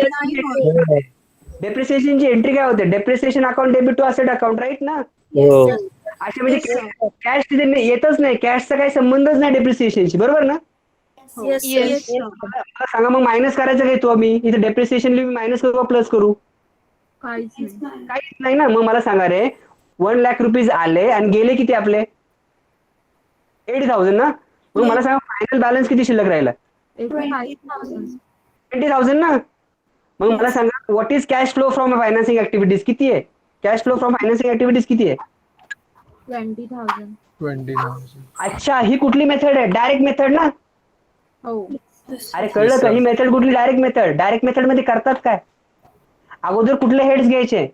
डेप्रिसिएशनची एंट्री काय होते? Depreciation account debit to asset account right ना? हो. असे म्हणजे कॅश तिथे येतच नाही. कॅशचा काही संबंधच नाही डेप्रिसिएशनशी बरोबर ना? Yes, sir. Yes. मला सांगा मग मायनस करायचं काय तो आम्ही इथे डेप्रिसिएशन मायनस करू का प्लस करू? काहीच नाही ना. मग मला सांगा रे 1 लाख रुपीज आले आणि गेले किती आपले? 80,000 ना? मग मला सांगा फायनल बॅलन्स किती शिल्लक राहिला? 20,000 ना. मग मला सांगा what is cash flow from financing activities किती आहे? Cash flow from financing activities किती आहे? 20,000. अच्छा, ही कुठली मेथड आहे? डायरेक्ट मेथड ना. अरे कळलं का? ही मेथड कुठली? Direct method. डायरेक्ट मेथड मध्ये करतात काय? अगोदर कुठले हेड्स घ्यायचे?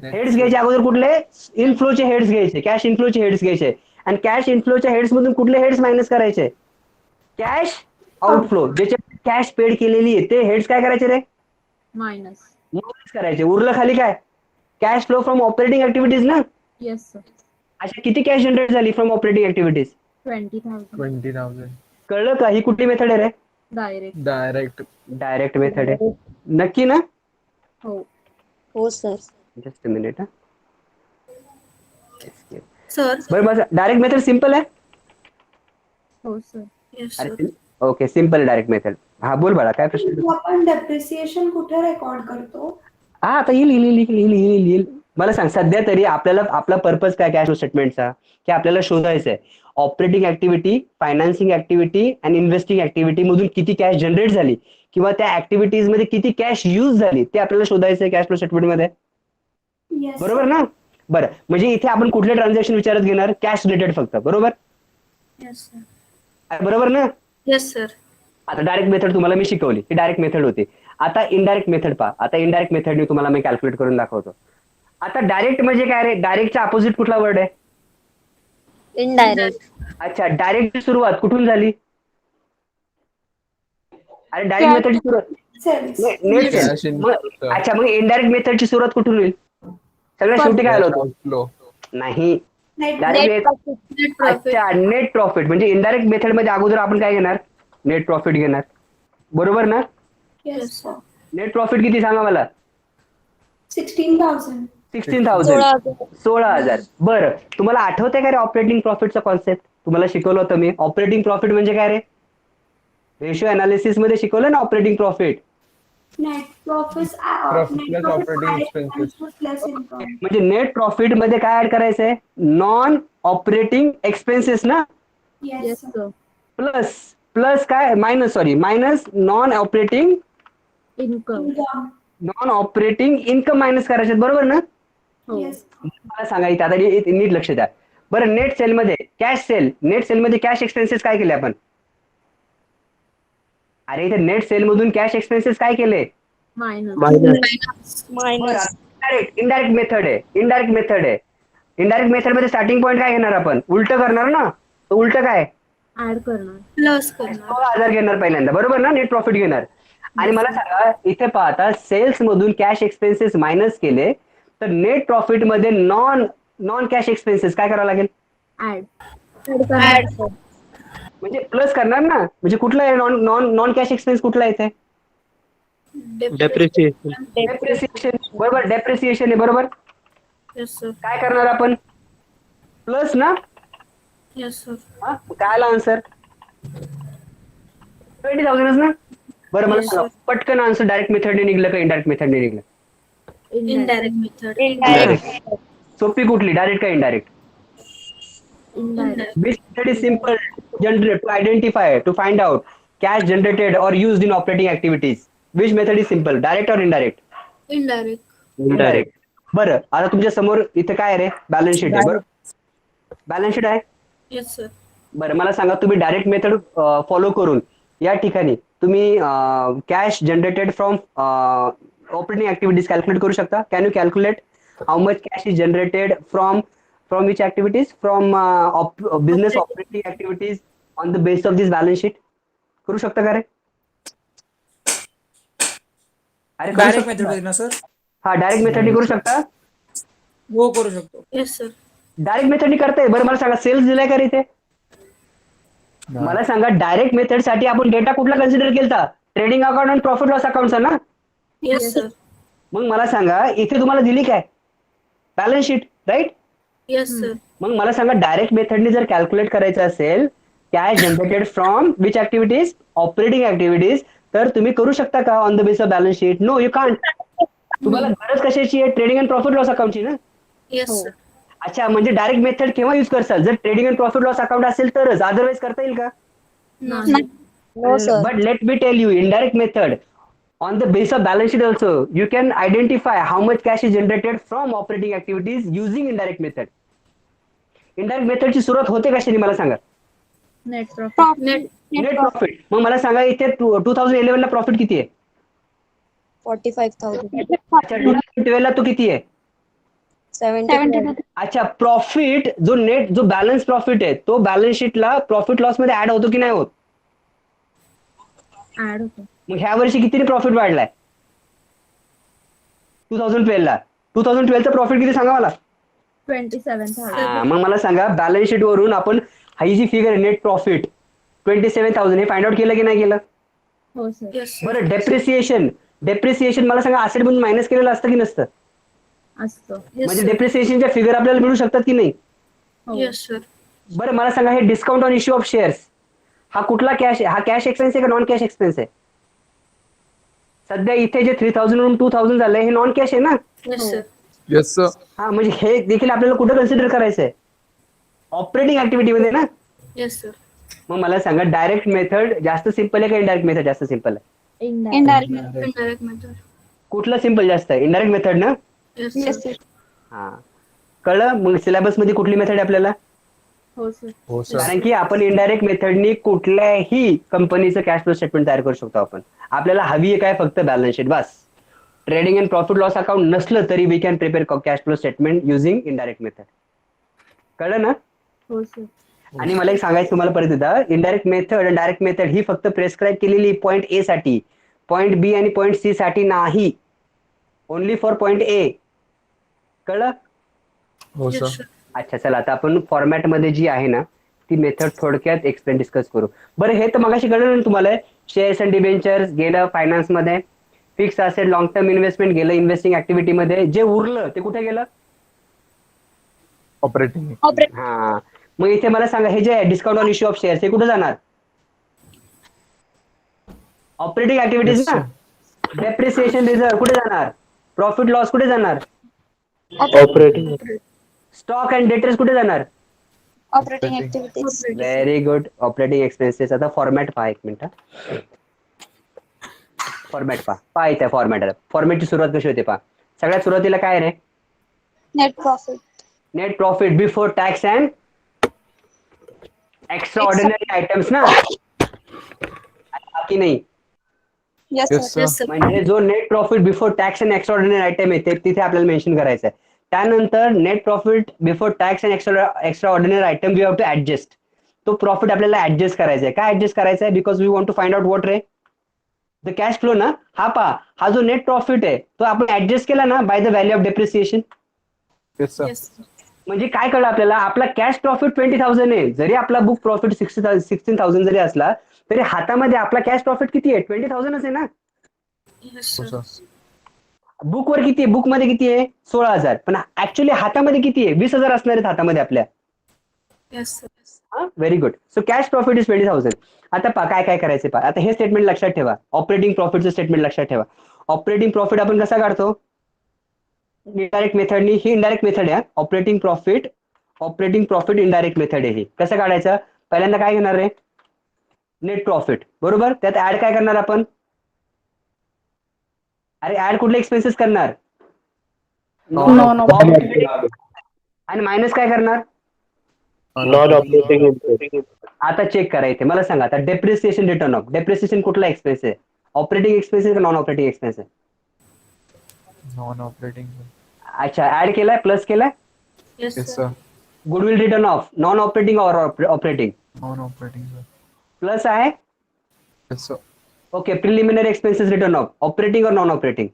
हेड्स घ्यायचे अगोदर कुठले? इनफ्लोचे हेड्स घ्यायचे, कॅश इनफ्लोचे हेड्स घ्यायचे. आणि कॅश इनफ्लोच्या हेड्स मधून कुठले हेड्स मायनस करायचे? कॅश आउटफ्लो, ज्याचे कॅश पेड केलेली आहे ते हेड्स काय करायचे रे? मायनस करायचे. उरलं खाली काय? Cash flow from operating activities ना. अशा किती कॅश जनरेट झाली फ्रॉम ऑपरेटिंग ऍक्टिव्हिटीज? 20,000. कळलं का? ही कुठली मेथड आहे रे? डायरेक्ट. डायरेक्ट मेथड आहे. नक्की ना? हो sir. Just a minute. Sir. बरं बस डायरेक्ट मेथड सिम्पल आहे. येस अरे sir. Okay, simple direct method. हा बोल बाळा, काय प्रश्न? आपण डेप्रिसिएशन कुठे रेकॉर्ड करतो? हा आता येईल. मला सांग सध्या तरी आपल्याला आपला पर्पज काय कॅश फ्लो स्टेटमेंटचा, की आपल्याला शोधायचं आहे ऑपरेटिंग ऍक्टिव्हिटी, फायनान्सिंग ऍक्टिव्हिटी आणि इन्व्हेस्टिंग ऍक्टिव्हिटी मधून किती कॅश जनरेट झाली किंवा त्या ऍक्टिव्हिटीज मध्ये किती कॅश यूज झाली ते आपल्याला शोधायचं आहे कॅश फ्लो स्टेटमेंट मध्ये. Yes, बरोबर ना? बरं, म्हणजे इथे आपण कुठले ट्रान्झॅक्शन विचारत घेणार? कॅश रिलेटेड फक्त. बरोबर? Yes sir. बरोबर ना? Yes sir. आता डायरेक्ट मेथड तुम्हाला मी शिकवली, ही डायरेक्ट मेथड होती. आता इनडायरेक्ट मेथड पहा. आता इनडायरेक्ट मेथडने तुम्हाला मी कॅल्क्युलेट करून दाखवतो. आता डायरेक्ट म्हणजे काय रे? डायरेक्टच्या अपोजिट कुठला वर्ड आहे? इनडायरेक्ट. अच्छा, डायरेक्टची सुरुवात कुठून झाली? अरे डायरेक्ट मेथडची सुरुवात Sales. Net Cash sale. in. अच्छा, मग इनडायरेक्ट मेथडची सुरुवात कुठून होईल? सगळ्यात शेवटी काय आलं होतं? Outflow. नाही. Net direct net profit. अच्छा, नेट प्रॉफिट म्हणजे इनडायरेक्ट मेथड मध्ये अगोदर आपण काय घेणार? नेट प्रॉफिट घेणार. बरोबर ना? Yes, sir. नेट प्रॉफिट किती सांगा मला? 16,000. 16,000. 16,000. बरं, तुम्हाला आठवतंय का रे ऑपरेटिंग प्रॉफिटचा कॉन्सेप्ट? तुम्हाला शिकवलं होतं मी. ऑपरेटिंग प्रॉफिट म्हणजे काय रे? रेशिओ अनालिसिस मध्ये शिकवलं ना operating profit. Net profits. Profit Net plus profits operating added expenses. expenses plus income. म्हणजे नेट प्रॉफिट मध्ये काय ऍड करायचंय? नॉन ऑपरेटिंग एक्सपेन्सेस ना. Yes, sir. प्लस प्लस काय? Minus non operating Income. Income minus करायचे. बरोबर ना? Yes. मला सांगा इथे आता नीट लक्ष द्या. बरं, नेट सेल मध्ये नेट सेल मध्ये कॅश एक्सपेन्सेस काय केले आपण? अरे इथे नेट सेल मधून कॅश एक्सपेन्सेस काय केले? मायनस. मायनस. इनडायरेक्ट मेथड आहे. इनडायरेक्ट मेथड मध्ये स्टार्टिंग पॉईंट काय घेणार आपण? उलट करणार ना. तर उलट काय? प्लस करणार. 16,000 घेणार पहिल्यांदा. बरोबर ना? नेट प्रॉफिट घेणार. आणि मला सांगा इथे पाहता सेल्स मधून कॅश एक्सपेन्सेस मायनस केले तर नेट प्रॉफिट मध्ये नॉन कॅश एक्सपेन्सेस काय करावं लागेल? Add sir. म्हणजे प्लस करणार ना. म्हणजे कुठला आहे नॉन कॅश एक्सपेन्स कुठला येते? डेप्रिसिएशन. डेप्रिसिएशन. बरोबर, डेप्रिसिएशन आहे. बरोबर. Yes sir. काय करणार आपण? प्लस ना. Yes sir. काय आला आन्सर? 20,000 ना. बरं, मला Yes, सांगा पटकन आन्सर डायरेक्ट मेथडने निघलं का इनडायरेक्ट मेथडने निघलं? Indirect method. इनडायरेक्ट. सोपी कुठली? डायरेक्ट का indirect? Which method is simple to identify, to find out cash generated or used in operating activities? Which method is simple, direct or indirect? Indirect. Indirect. बरं, आता तुमच्या समोर इथे काय आहे रे? बॅलन्स शीट आहे. बरं, बॅलन्स शीट आहे. Yes sir. बरं, मला सांगा तुम्ही डायरेक्ट मेथड फॉलो करून या ठिकाणी तुम्ही cash generated from operating activities calculate करू शकता. Can you calculate how much cash is generated from which activities? From business operating activities on the basis of this balance sheet? करू शकता का रे? अरे डायरेक्ट मेथड ना सर? हा, direct मेथडने करू शकता. हो, करू शकतो. Yes sir. डायरेक्ट मेथडने करताय. बरं, मला सांगा सेल्स दिलाय का रे इथे? मला सांगा डायरेक्ट मेथड साठी आपण डेटा कुठला कन्सिडर केलता? ट्रेडिंग अकाउंट आणि प्रॉफिट लॉस अकाउंटचा ना. Yes sir. मग मला सांगा इथे तुम्हाला दिली काय? Balance sheet, right? Yes sir. मग मला सांगा डायरेक्ट मेथडने जर कॅल्क्युलेट करायचं असेल cash generated from which activities? Operating activities, तर तुम्ही करू शकता का on the base of balance sheet? No, you can't. तुम्हाला गरज कशाची आहे? ट्रेडिंग अँड प्रॉफिट लॉस अकाउंटची ना. Yes sir. अच्छा, म्हणजे डायरेक्ट मेथड केव्हा यूज करसाल? जर trading and profit loss account असेल तरच, अदरवाईज करता येईल का? No. No, sir. But let me tell you, indirect method, on the base of balance sheet also, you can identify how much cash is generated from operating activities using indirect method. Indirect method ची सुरुवात होते कशाने मला सांगा? Net profit. Net profit. मग मला सांगा इथे 2011 ला प्रॉफिट किती आहे? 45,000. अच्छा, 2012 ला तो किती आहे? 72. अच्छा, प्रॉफिट जो नेट जो बॅलन्स प्रॉफिट आहे तो बॅलन्स शीटला प्रॉफिट लॉस मध्ये ऍड होतो की नाही होत? ऍड होतो. मग ह्या वर्षी कितीने प्रॉफिट वाढलाय? 2012 ला. 2012 चा प्रॉफिट किती सांगा मला? 27,000. मग मला सांगा बॅलन्स शीट वरून आपण ही जी फिगर आहे नेट प्रॉफिट 27,000 हे फाइंड आउट केलं की नाही केलं? हो सर. Yes, sir. बरं, डेप्रिसिएशन मला सांगा असेट मधून मायनस केलेलं असतं की नसतं? असतो. Yes, म्हणजे sir. डेप्रिसिएशनच्या फिगर आपल्याला मिळू शकतात की नाही? हो. Yes, sir. बरं, मला सांगा हे discount on issue of shares हा कुठला कॅश आहे? हा कॅश एक्सपेन्स आहे का नॉन कॅश एक्सपेन्स आहे? सध्या इथे जे 3,000 वरून 2,000 झालंय हे नॉन कॅश आहे ना? Yes, sir. Yes sir. हा, म्हणजे हे देखील आपल्याला कुठं कन्सिडर करायचं आहे? ऑपरेटिंग ऍक्टिव्हिटी मध्ये ना? Yes, sir. मग मला सांगा डायरेक्ट मेथड जास्त सिंपल आहे का इनडायरेक्ट मेथड जास्त सिंपल आहे? Indirect method. कुठलं सिंपल जास्त आहे? इनडायरेक्ट मेथड ना? Yes, sir. हा, कळलं? मग सिलेबस मध्ये कुठली मेथड आहे आपल्याला? हो सर. हो सर. कारण की आपण इनडायरेक्ट मेथडनी कुठल्याही कंपनीचं कॅश फ्लो स्टेटमेंट तयार करू शकतो आपण. आपल्याला हवी आहे काय? फक्त बॅलन्स शीट बस. Trading and profit loss account नसलं तरी we can prepare cash flow statement using indirect method. कळलं ना? हो सर. आणि मला एक सांगायचं तुम्हाला परत एकदा, इनडायरेक्ट मेथड आणि डायरेक्ट मेथड ही फक्त प्रेस्क्राईब केलेली पॉईंट ए साठी, पॉईंट बी आणि पॉईंट सी साठी नाही. Only for point A. कळलं? हो Yes, सर. sir. अच्छा, चला आता आपण फॉर्मॅट मध्ये जी आहे ना ती मेथड थोडक्यात एक्सप्लेन डिस्कस करू. बरं, हे तर मगाशी कळलं ना तुम्हाला? शेअर्स अँड डिबेंचर्स गेलं फायनान्स मध्ये, fix asset long term investment गेलं इन्व्हेस्टिंग ऍक्टिव्हिटी मध्ये, जे उरलं ते कुठे गेलं? ऑपरेटिंग. हा, मग इथे मला सांगा हे जे आहे discount on issue of shares हे कुठे जाणार? ऑपरेटिंग ऍक्टिव्हिटीज Yes, ना? डेप्रिसिएशन रिझर्व कुठे जाणार? प्रॉफिट लॉस कुठे जाणार? ऑपरेटिंग. स्टॉक अँड डेटर्स कुठे जाणार? Operating activities. Very good. Operating expenses. आता फॉर्मॅट पहा एक मिनिट. फॉर्मॅट पहा इथे फॉर्मॅट. फॉर्मॅटची सुरुवात कशी होते पहा. सगळ्यात सुरुवातीला काय रे? Net profit. Net profit before tax and extra ordinary items ना? बाकी नाही. Yes, yes sir. सर. म्हणजे जो net profit before tax and extra ordinary item आहे ते तिथे आपल्याला मेन्शन करायचं आहे. त्यानंतर net profit before tax and extra ordinary item we have to adjust. तो प्रॉफिट आपल्याला ऍडजस्ट करायचा आहे. काय ऍडजस्ट करायचा आहे? Because we want to find out what ray the cash flow ना. हा पहा, हा जो नेट प्रॉफिट आहे तो आपण ऍडजस्ट केला ना by the value of depreciation. Yes sir. Yes, sir. म्हणजे काय कळलं आपल्याला? आपला कॅश प्रॉफिट 20,000 आहे. जरी आपला बुक प्रॉफिट 16,000 जरी असला तरी हातामध्ये आपला कॅश प्रॉफिट किती आहे? 20,000 आहे ना? Yes, हो sir. सर. बुक वर किती आहे? बुक मध्ये किती आहे? 16,000. पण ऍक्च्युअली हातामध्ये किती आहे? 20,000 असणार आहेत हातामध्ये आपल्या. Yes, sir. Very good. So cash profit is 20,000. आता पहा काय काय करायचं पहा. आता हे स्टेटमेंट लक्षात ठेवा. ऑपरेटिंग प्रॉफिटचं स्टेटमेंट लक्षात ठेवा. ऑपरेटिंग प्रॉफिट आपण कसा काढतो? इनडायरेक्ट मेथडनी. ही इनडायरेक्ट मेथड आहे. ऑपरेटिंग प्रॉफिट इनडायरेक्ट मेथड आहे ही. कसं काढायचं? पहिल्यांदा काय घेणार रे? Net profit. बरोबर. त्यात ऍड काय करणार आपण? अरे ऍड कुठले एक्सपेन्सेस करणार? आणि मायनस काय करणार? Non operating. आता चेक करा इथे. मला सांगा आता डेप्रिसिएशन रिटर्न ऑफ. डेप्रिसिएशन कुठला एक्सपेन्स आहे? ऑपरेटिंग एक्सपेन्स आहे का नॉन ऑपरेटिंग एक्सपेन्स आहे? Non operating. अच्छा, ऍड केलाय प्लस केलाय. Yes, yes sir. Sir. Goodwill written off non operating और operating non operating sir. Plus आहे. Yes sir. Okay, preliminary expenses written off operating और non operating?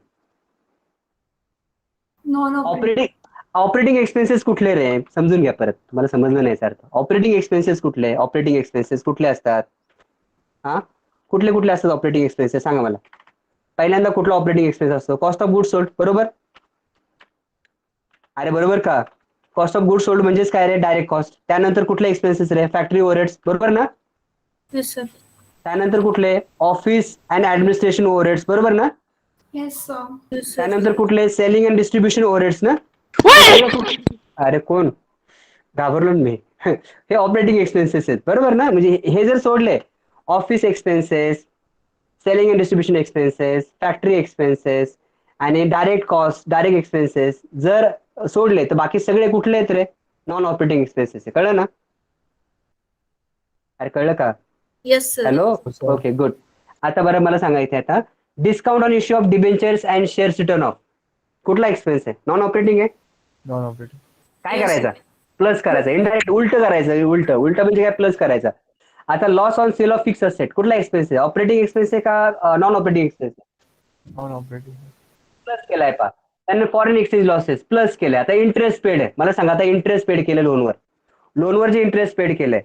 Operating expenses कुठले रे? समजून घ्या परत, तुम्हाला समजलं नाही सर. ऑपरेटिंग एक्सपेन्सेस कुठले? ऑपरेटिंग एक्सपेन्सेस कुठले असतात? हा, कुठले कुठले असतात ऑपरेटिंग एक्सपेन्सेस सांगा मला. पहिल्यांदा कुठला ऑपरेटिंग एक्सपेन्स असतो? Cost of good sold. बरोबर. अरे बरोबर का? कॉस्ट ऑफ गुड सोल्ड म्हणजेच काय रे? Direct cost. त्यानंतर कुठले एक्सपेन्सेस रे? Factory overheads. बरोबर ना? Yes, sir. त्यानंतर कुठले? Office and administration overheads. बरोबर ना? Yes, sir. Yes, sir. त्यानंतर कुठले? सेलिंग अँड डिस्ट्रीब्युशन ओव्हरहेड्स ना? अरे कोण घाबरलो ना मी. हे ऑपरेटिंग एक्सपेन्सेस आहेत बरोबर ना. म्हणजे हे जर सोडले office expenses, selling and distribution expenses, factory expenses आणि डायरेक्ट कॉस्ट, डायरेक्ट एक्सपेन्सेस जर सोडले तर बाकी सगळे कुठले आहेत रे? नॉन ऑपरेटिंग एक्सपेन्सेस आहे. कळलं ना? अरे कळलं का? Yes, sir. Hello sir. Okay good. आता बरं मला सांगायचं आता discount on issue of debentures and shares return of कुठला एक्सपेन्स आहे? नॉन ऑपरेटिंग आहे. Non operating. काय Yes, करायचा? प्लस करायचा. इनडायरेक्ट उलट करायचं. उलट उलट म्हणजे काय? प्लस करायचा. आता loss on sale of fix asset कुठला एक्सपेन्स आहे? ऑपरेटिंग एक्सपेन्स आहे का नॉन ऑपरेटिंग एक्सपेन्स आहे? Non operating. प्लस केलाय पा. त्यांनी फॉरेन एक्सचेंज लॉसेस प्लस केले. आता इंटरेस्ट पेड आहे. मला सांगा आता इंटरेस्ट पेड केलं लोनवर जे इंटरेस्ट पेड केलंय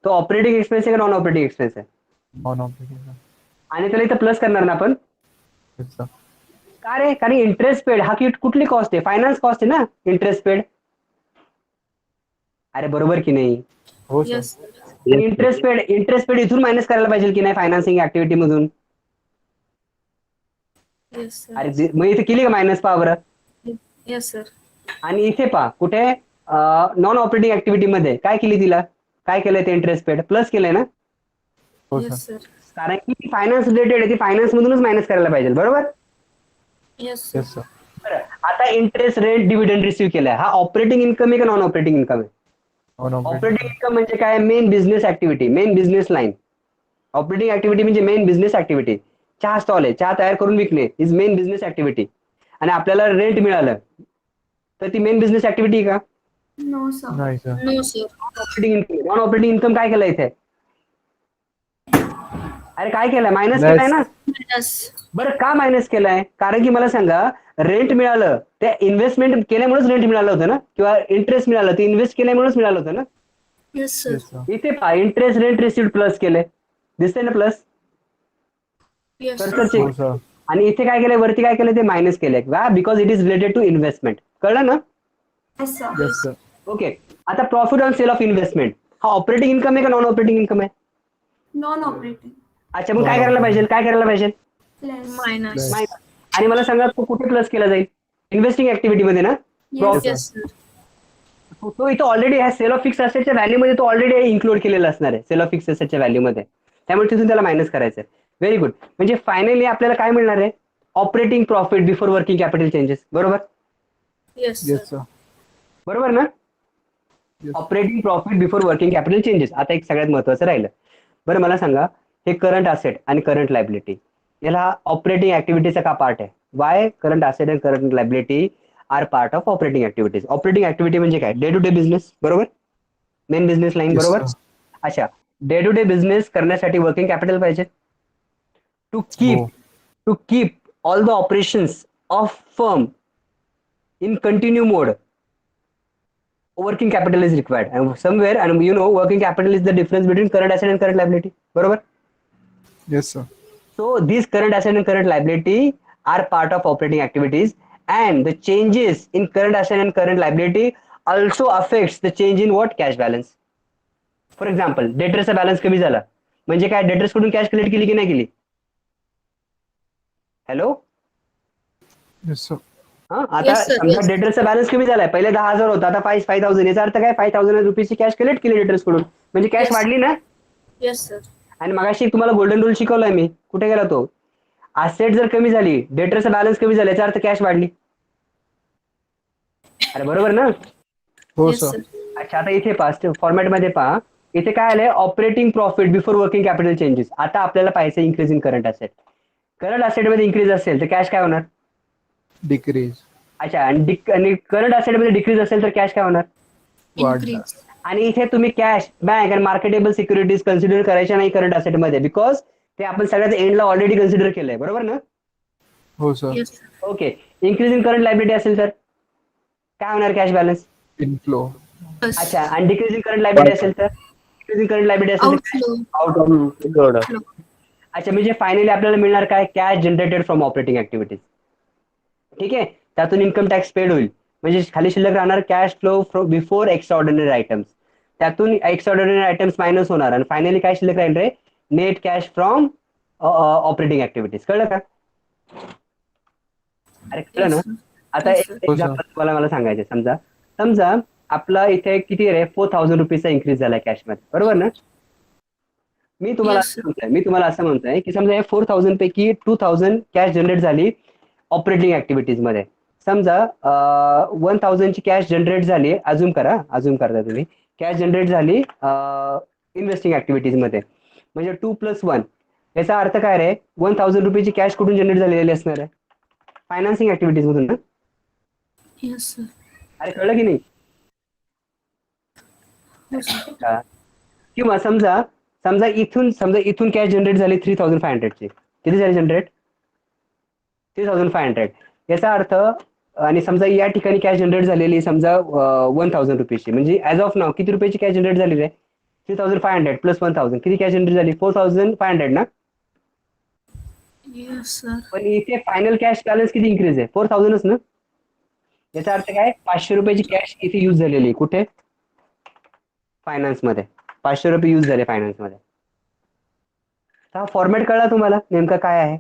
तो ऑपरेटिंग एक्सपेन्स आहे का नॉन ऑपरेटिंग एक्सपेन्स आहे? Non operating. आणि त्याला इथं प्लस करणार ना आपण. Yes sir. का रे? कारण इंटरेस्ट पेड हा कुठली कॉस्ट आहे? फायनान्स कॉस्ट आहे ना इंटरेस्ट पेड. अरे बरोबर की नाही? हो sir. Yes, sir. Interest paid इथून मायनस करायला पाहिजे की नाही फायनान्सिंग ऍक्टिव्हिटी मधून? Yes, sir. अरे मग इथे केली का मायनस पहा बरं. Yes, sir. आणि इथे पहा कुठे नॉन ऑपरेटिंग ऍक्टिव्हिटी मध्ये काय केली तिला? काय केलंय ते इंटरेस्ट पेड? प्लस केलंय ना. हो Yes, सर. sir. कारण की फायनान्स रिलेटेड आहे ती फायनान्स मधूनच मायनस करायला पाहिजे बरोबर. Yes, sir. Yes sir. बरं आता इंटरेस्ट रेट डिव्हिडंड रिसीव्ह केलाय हा ऑपरेटिंग इन्कम आहे का नॉन ऑपरेटिंग इन्कम आहे? Non operating operating. इन्कम म्हणजे काय? Main business activity, main business line. Operating activity म्हणजे मेन बिझनेस ऍक्टिव्हिटी. चहा स्टॉल आहे, चहा तयार करून विकणे इज मेन बिझनेस ऍक्टिव्हिटी. आणि आपल्याला रेंट मिळालं तर ती मेन बिझनेस ऍक्टिव्हिटी का? No, sir. नाही sir. No, sir. Operating income. Non operating income काय केलं इथे? अरे काय केलंय? Minus Less. केलाय ना. Minus. बरं का मायनस केलाय? कारण की मला सांगा रेंट मिळालं ते इन्व्हेस्टमेंट केल्यामुळेच रेंट मिळालं होतं ना किंवा इंटरेस्ट मिळालं ते इन्व्हेस्ट केल्यामुळेच मिळालं होतं ना. Yes, sir. Yes sir. इथे पहा इंटरेस्ट रेंट रिसिव्ह प्लस केले दिसतंय ना प्लस. Yes, तर sir. check. हो सर. आणि इथे काय केलंय वरती काय केलंय ते मायनस केलंय का? Because it is related to investment. कळलं ना? Yes, sir. Yes sir. Okay. आता profit on sale of investment हा ऑपरेटिंग इन्कम आहे का नॉन ऑपरेटिंग इन्कम आहे? Non-operating. अच्छा मग काय करायला पाहिजे? काय करायला पाहिजे? Plus. Minus. Plus. माहिती. आणि मला सांगा तो कुठे प्लस केला जाईल? इन्व्हेस्टिंग ऍक्टिव्हिटी मध्ये ना. Yes. Yes, sir. तो इथं ऑलरेडी ह्या सेल ऑफ फिक्स असेटच्या व्हॅल्यू मध्ये तो ऑलरेडी इन्क्लूड केलेला असणार आहे सेल ऑफ फिक्स असेटच्या व्हॅल्यू मध्ये. त्यामुळे तिथून त्याला मायनस करायचं आहे. Very good. म्हणजे फायनली आपल्याला काय मिळणार आहे? Operating profit before working capital changes. बरोबर Yes, sir. Yes sir. बरोबर ना. Yes. Operating profit before working capital changes. आता एक सगळ्यात महत्वाचं राहिलं. बरं मला सांगा हे करंट असेट आणि करंट लायबिलिटी याला ऑपरेटिंग ऍक्टिव्हिटीचा का पार्ट आहे? Why current asset and current liability are part of operating activities. Operating activity म्हणजे काय? डे टू डे बिझनेस बरोबर. मेन बिझनेस लाईन Yes, बरोबर. sir. अच्छा डे टू डे बिझनेस करण्यासाठी वर्किंग कॅपिटल पाहिजे to keep all the operations of firm in continue mode. Working capital is required and somewhere and you know working capital is the difference between current asset and current liability बरोबर. Yes sir. So these current asset and current liability are part of operating activities and the changes in current asset and current liability also affects the change in what? Cash balance. For example debtors चा balance कमी झाला म्हणजे काय? debtors कडून cash collect केली की नाही केली? हॅलो. Yes sir. हा आता Yes, sir, समजा yes. डेटर्सचा बॅलन्स कमी झालाय. पहिले 10,000 होता आता 5,000. याचा अर्थ काय? 5,000 रुपीची कॅश कलेक्ट केली डेटर्स कडून म्हणजे कॅश Yes. वाढली ना. Yes, sir. आणि मगाशी तुम्हाला गोल्डन रूल शिकवलाय मी. कुठे गेला तो? असेट जर कमी झाली डेटर्सचा बॅलन्स कमी झाला याचा अर्थ कॅश वाढली. अरे बरोबर ना. हो Yes, सर. sir. अच्छा आता इथे पहा फॉर्मॅट मध्ये पहा. इथे काय आलंय? Operating profit before working capital changes. आता आपल्याला पाहायचं increase in current asset. Current asset मध्ये इन्क्रीज असेल तर कॅश काय होणार? डिक्रीज. अच्छा आणि करंट असेट मध्ये डिक्रीज असेल तर कॅश काय होणार? वाढणार. Increase. आणि इथे तुम्ही कॅश बँक आणि मार्केटेबल सिक्युरिटीज कन्सिडर करायच्या नाही करंट असेट मध्ये बिकॉज ते आपण सगळ्यात एंडला ऑलरेडी कन्सिडर केलंय बरोबर ना. हो sir. Yes, sir. Okay. Increase in current liability असेल तर काय होणार? Cash balance. इनफ्लो. Plus. अच्छा आणि डिक्रीज इन करंट लायबिलिटी असेल तर डिक्रीज इन करंट लायबिलिटी असेल तर Outflow. Order. अच्छा म्हणजे फायनली आपल्याला मिळणार काय? Cash generated from operating activities. ठीक आहे. त्यातून इन्कम टॅक्स पेड होईल म्हणजे खाली शिल्लक राहणार cash flow before extraordinary items. त्यातून एक्स्ट्राऑर्डिनरी आयटम्स मायनस होणार आणि फायनली काय शिल्लक राहील रे? Net cash from operating activities. कळलं का? अरे कळलं ना. Yes, sir. आता Yes, एक sir. एक्झाम्पल तुम्हाला मला सांगायचं. समजा आपला इथे किती रे 4000 रुपीजचा इन्क्रीज झाला कॅशमध्ये, बरोबर ना? मी तुम्हाला Yes, sir. असं म्हणतोय की समजा या 4000 पैकी 2000 कॅश जनरेट झाली ऑपरेटिंग ऍक्टिव्हिटीज मध्ये. समजा 1000 ची कॅश जनरेट झाली, अजूम करता तुम्ही, कॅश जनरेट झाली इन्व्हेस्टिंग ऍक्टिव्हिटीज मध्ये, म्हणजे 2+1 याचा अर्थ काय रे? 1000 रुपयाची कॅश कुठून जनरेट झालेली असणार आहे? फायनान्सिंग ऍक्टिव्हिटीज मधून ना? Yes, sir. अरे कळलं की नाही? हो, sir. का? किंवा समजा इथून कॅश जनरेट झाली 3500 ची. किती झाली जनरेट? 3500. याचा अर्थ, आणि समजा या ठिकाणी कॅश जनरेट झालेली समजा 1000 रुपयाची, म्हणजे ऍज ऑफ नाव किती रुपयाची कॅश जनरेट झाली रे? 3500 प्लस 1000 किती कॅश जनरेट झाली? 4500 ना? Yes, sir. पण इथे फायनल कॅश बॅलन्स किती इन्क्रीज आहे? 4000च ना? याचा अर्थ काय? 500 रुपयाची कॅश इथे यूज झालेली आहे. कुठे? फायनान्स मध्ये 500 रुपये यूज झाले फायनान्स मध्ये. हा फॉर्मॅट कळला तुम्हाला नेमका काय आहे?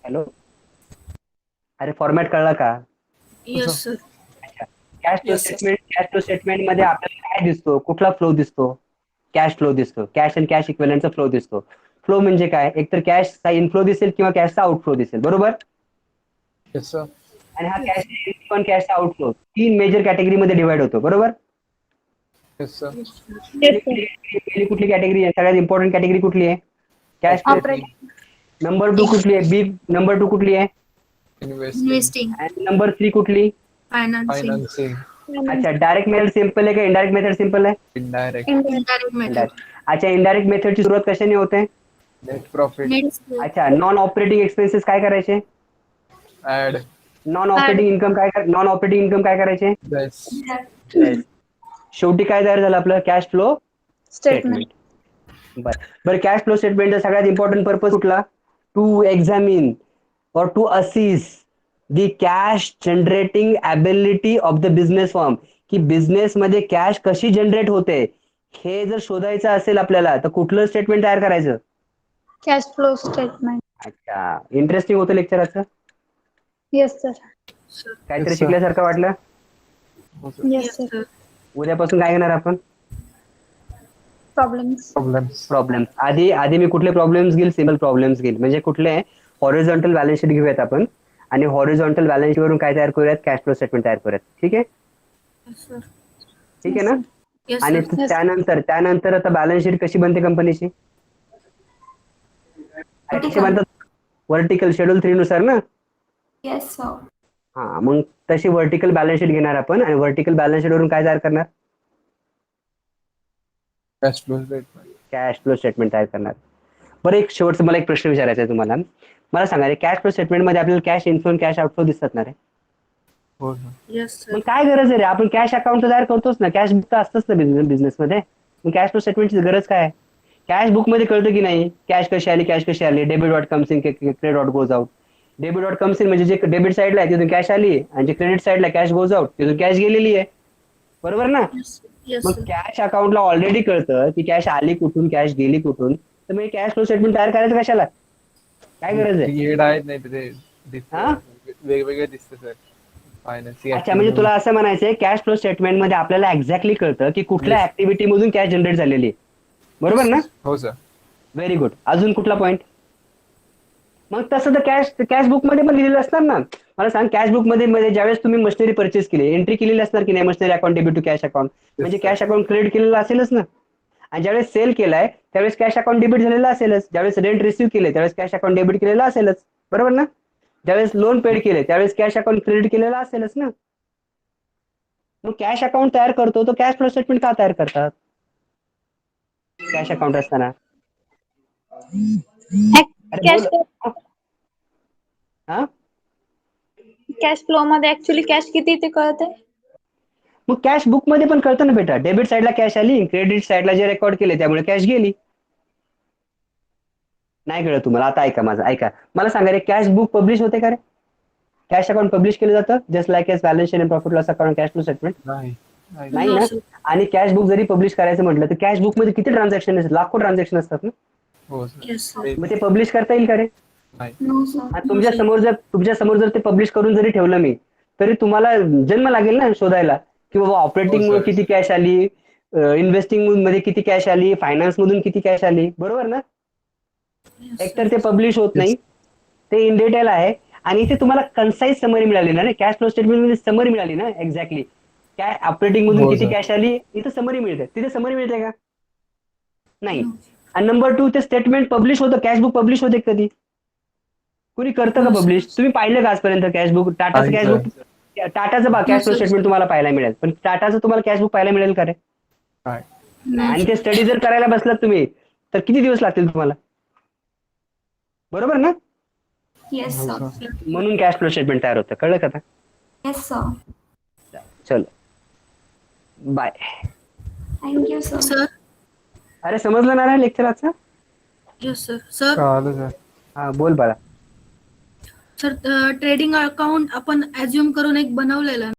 हॅलो, अरे फॉर्मॅट कळला का? Yes, sir. Cash flow Yes, sir. Statement मध्ये आपल्याला काय दिसतो? कुठला फ्लो दिसतो? कॅश फ्लो दिसतो. कॅश आणि कॅश इक्विव्हलंटचा फ्लो दिसतो. फ्लो म्हणजे काय? एकतर कॅशचा इनफ्लो दिसेल किंवा कॅशचा आउटफ्लो दिसेल, बरोबर? Yes, sir. आणि हा कॅश इनफ्लो आणि कॅशचा आउटफ्लो 3 मेजर कॅटेगरीमध्ये डिवाइड होतो, बरोबर? Yes, sir. पहिली कुठली कॅटेगरी आहे? सगळ्यात इम्पॉर्टंट कॅटेगरी कुठली आहे? कॅश. नंबर 2 कुठली आहे? बिग नंबर 2 कुठली आहे? Investing. आणि नंबर 3 कुठली? Financing. Financing. अच्छा, डायरेक्ट मेथड सिंपल आहे का इनडायरेक्ट मेथड सिंपल आहे? Indirect. Indirect method. अच्छा, इनडायरेक्ट मेथडची सुरुवात कशाने होते? Net profit. अच्छा, नॉन ऑपरेटिंग एक्सपेन्सेस काय करायचे? Add. नॉन ऑपरेटिंग इन्कम काय करायचे? Yes. शेवटी काय तयार झालं आपलं? Cash flow statement. बरं, कॅश फ्लो स्टेटमेंटचा सगळ्यात इम्पॉर्टंट पर्पज कुठला? To examine or to assess the cash generating ability of the business firm, की बिझनेस मध्ये कॅश कशी जनरेट होते हे जर शोधायचं असेल आपल्याला तर कुठलं स्टेटमेंट तयार करायचं? Cash flow statement. अच्छा, इंटरेस्टिंग होतं लेक्चराचं. Yes sir. काहीतरी Yes, sir. शिकल्यासारखं वाटलं? Yes sir. उद्यापासून काय घेणार आपण? प्रॉब्लेम्स. प्रॉब्लेम्स. आधी मी कुठले प्रॉब्लेम्स घेईल? सिंपल प्रॉब्लेम्स घेईल. म्हणजे कुठले? हॉरिझॉन्टल बॅलन्स शीट घेऊयात आपण, आणि हॉरिझॉन्टल बॅलन्स शीट वरून काय तयार करूयात? कॅश फ्लो स्टेटमेंट तयार करूयात. ठीक आहे? Yes, sir. ठीक आहे ना? Yes, आणि sir. त्यानंतर आता बॅलन्स शीट कशी बनते कंपनीची? कशी बनतात? व्हर्टिकल शेड्यूल 3 नुसार ना? Yes, sir. हा, मग तशी व्हर्टिकल बॅलन्स शीट घेणार आपण, आणि व्हर्टिकल बॅलन्स शीट वरून काय तयार करणार? Cash flow statement. Cash flow statement तयार करणार. बरं, एक शेवटचा मला एक प्रश्न विचारायचा आहे तुम्हाला. मला सांगा रे, कॅश फ्लो स्टेटमेंट मध्ये आपल्याला कॅश इनफ्लो आणि कॅश आउटफ्लो दिसतात ना रे? हो sir. Yes, sir. मग काय गरज आहे रे? आपण कॅश अकाउंट तयार करतोच ना, कॅश बुक तर असतंच ना बिझनेस मध्ये. मग कॅश फ्लो स्टेटमेंटची गरज काय आहे? कॅश बुक मध्ये कळतं की नाही कॅश कशी आली? Debit dot comes in, credit dot goes out. Debit dot comes in म्हणजे जे डेबिट साईडला आहे तिथून कॅश आली, आणि जे क्रेडिट साईडला कॅश गोज आउट तिथून कॅश गेलेली आहे, बरोबर ना? Yes, मग sir. कॅश अकाउंटला ऑलरेडी कळतं की कॅश आली कुठून, कॅश गेली कुठून, तर मग कॅश फ्लो स्टेटमेंट तयार करायचं कशाला? काय गरज आहे? Create आहेत नाही ते हा? वेगवेगळे दिसते सर. फायनान्सिंग. अच्छा, म्हणजे तुला असं म्हणायचंय कॅश फ्लो स्टेटमेंट मध्ये आपल्याला एक्झॅक्टली कळतं की कुठल्या ऍक्टिव्हिटी मधून कॅश जनरेट झालेली आहे, बरोबर ना? हो सर. Very good. अजून कुठला पॉइंट? मग तसं तर कॅश बुक मध्ये पण लिहिलेलं असणार ना. मला सांग, कॅश बुक मध्ये ज्यावेळेस तुम्ही मशिनरी परचेस केली, एंट्री केलेली असणार की नाही? Machinery account debit to cash account, म्हणजे कॅश अकाउंट क्रेडिट केलेलं असेलच ना. आणि ज्यावेळेस सेल केलाय त्यावेळेस कॅश अकाउंट डेबिट झालेलं असेलच. ज्यावेळेस रेंट रिसिव्ह केले त्यावेळेस कॅश अकाउंट डेबिट केलेलं असेलच, बरोबर ना? ज्यावेळेस लोन पेड केले त्यावेळेस कॅश अकाउंट क्रेडिट केलेलं असेलच ना. मग कॅश अकाउंट तयार करतो तो कॅश फ्लो स्टेटमेंट का तयार करतात कॅश अकाउंट असताना? अरे कॅश बोल. हा, कॅश फ्लो मध्ये ऍक्च्युली कॅश किती ते कळते. मग कॅश बुक मध्ये पण कळतं ना बेटा. डेबिट साईडला कॅश आली, क्रेडिट साईडला जे रेकॉर्ड केले त्यामुळे कॅश गेली. नाही कळलं तुम्हाला? आता ऐका माझं, ऐका. मला सांगा रे, कॅश बुक पब्लिश होते का रे? कॅश अकाउंट पब्लिश केलं जातं just like S balance sheet and profit loss account, cash flow statement? नाही. नाही ना. आणि कॅश बुक जरी पब्लिश करायचं म्हटलं तर कॅश बुक मध्ये किती ट्रान्झॅक्शन असतात? लाखो ट्रान्झॅक्शन असतात ना. हो सर. Yes, sir. मग ते पब्लिश करता येईल का रे? नाही. No, sir. तुमच्या समोर जर ते पब्लिश करून जरी ठेवलं मी, तरी तुम्हाला जन्म लागेल ना शोधायला की बाबा ऑपरेटिंग हो, मुळे sir. किती कॅश आली, इन्व्हेस्टिंग मध्ये किती कॅश आली, फायनान्स मधून किती कॅश आली, बरोबर ना. एकतर ते पब्लिश होत नाही, ते इन डिटेल आहे आणि इथे तुम्हाला कन्साईज समरी मिळाली ना, कॅश फ्लो स्टेटमेंट मध्ये समरी मिळाली ना एक्झॅक्टली. काय ऑपरेटिंग मधून हो, किती sir. कॅश आली इथे समरी मिळते, तिथे समरी मिळते का नाही. आणि नंबर 2 ते स्टेटमेंट पब्लिश होतं, कॅशबुक पब्लिश होते कधी, कुणी करतं का पब्लिश? तुम्ही पाहिलं का आजपर्यंत कॅशबुक? टाटाचं नाही, कॅशबुक, टाटाचं कॅश फ्लो स्टेटमेंट तुम्हाला पाहायला मिळेल, पण टाटाचं तुम्हाला कॅशबुक पाहायला मिळेल का रे? नाही. आणि ते स्टडी जर करायला बसलात तुम्ही तर किती दिवस लागतील तुम्हाला, बरोबर ना. येस हो, सर. sir. म्हणून कॅश फ्लो स्टेटमेंट तयार होतं, कळलं का आता? Yes sir. चलो बाय. Thank you sir. सर. अरे समजलं ना रे लेक्चर आजचं? Yes sir. सर. कळालं सर. हा बोल बाळा. सर ट्रेडिंग अकाउंट आपण ऍज्युम करून एक बनवलेलं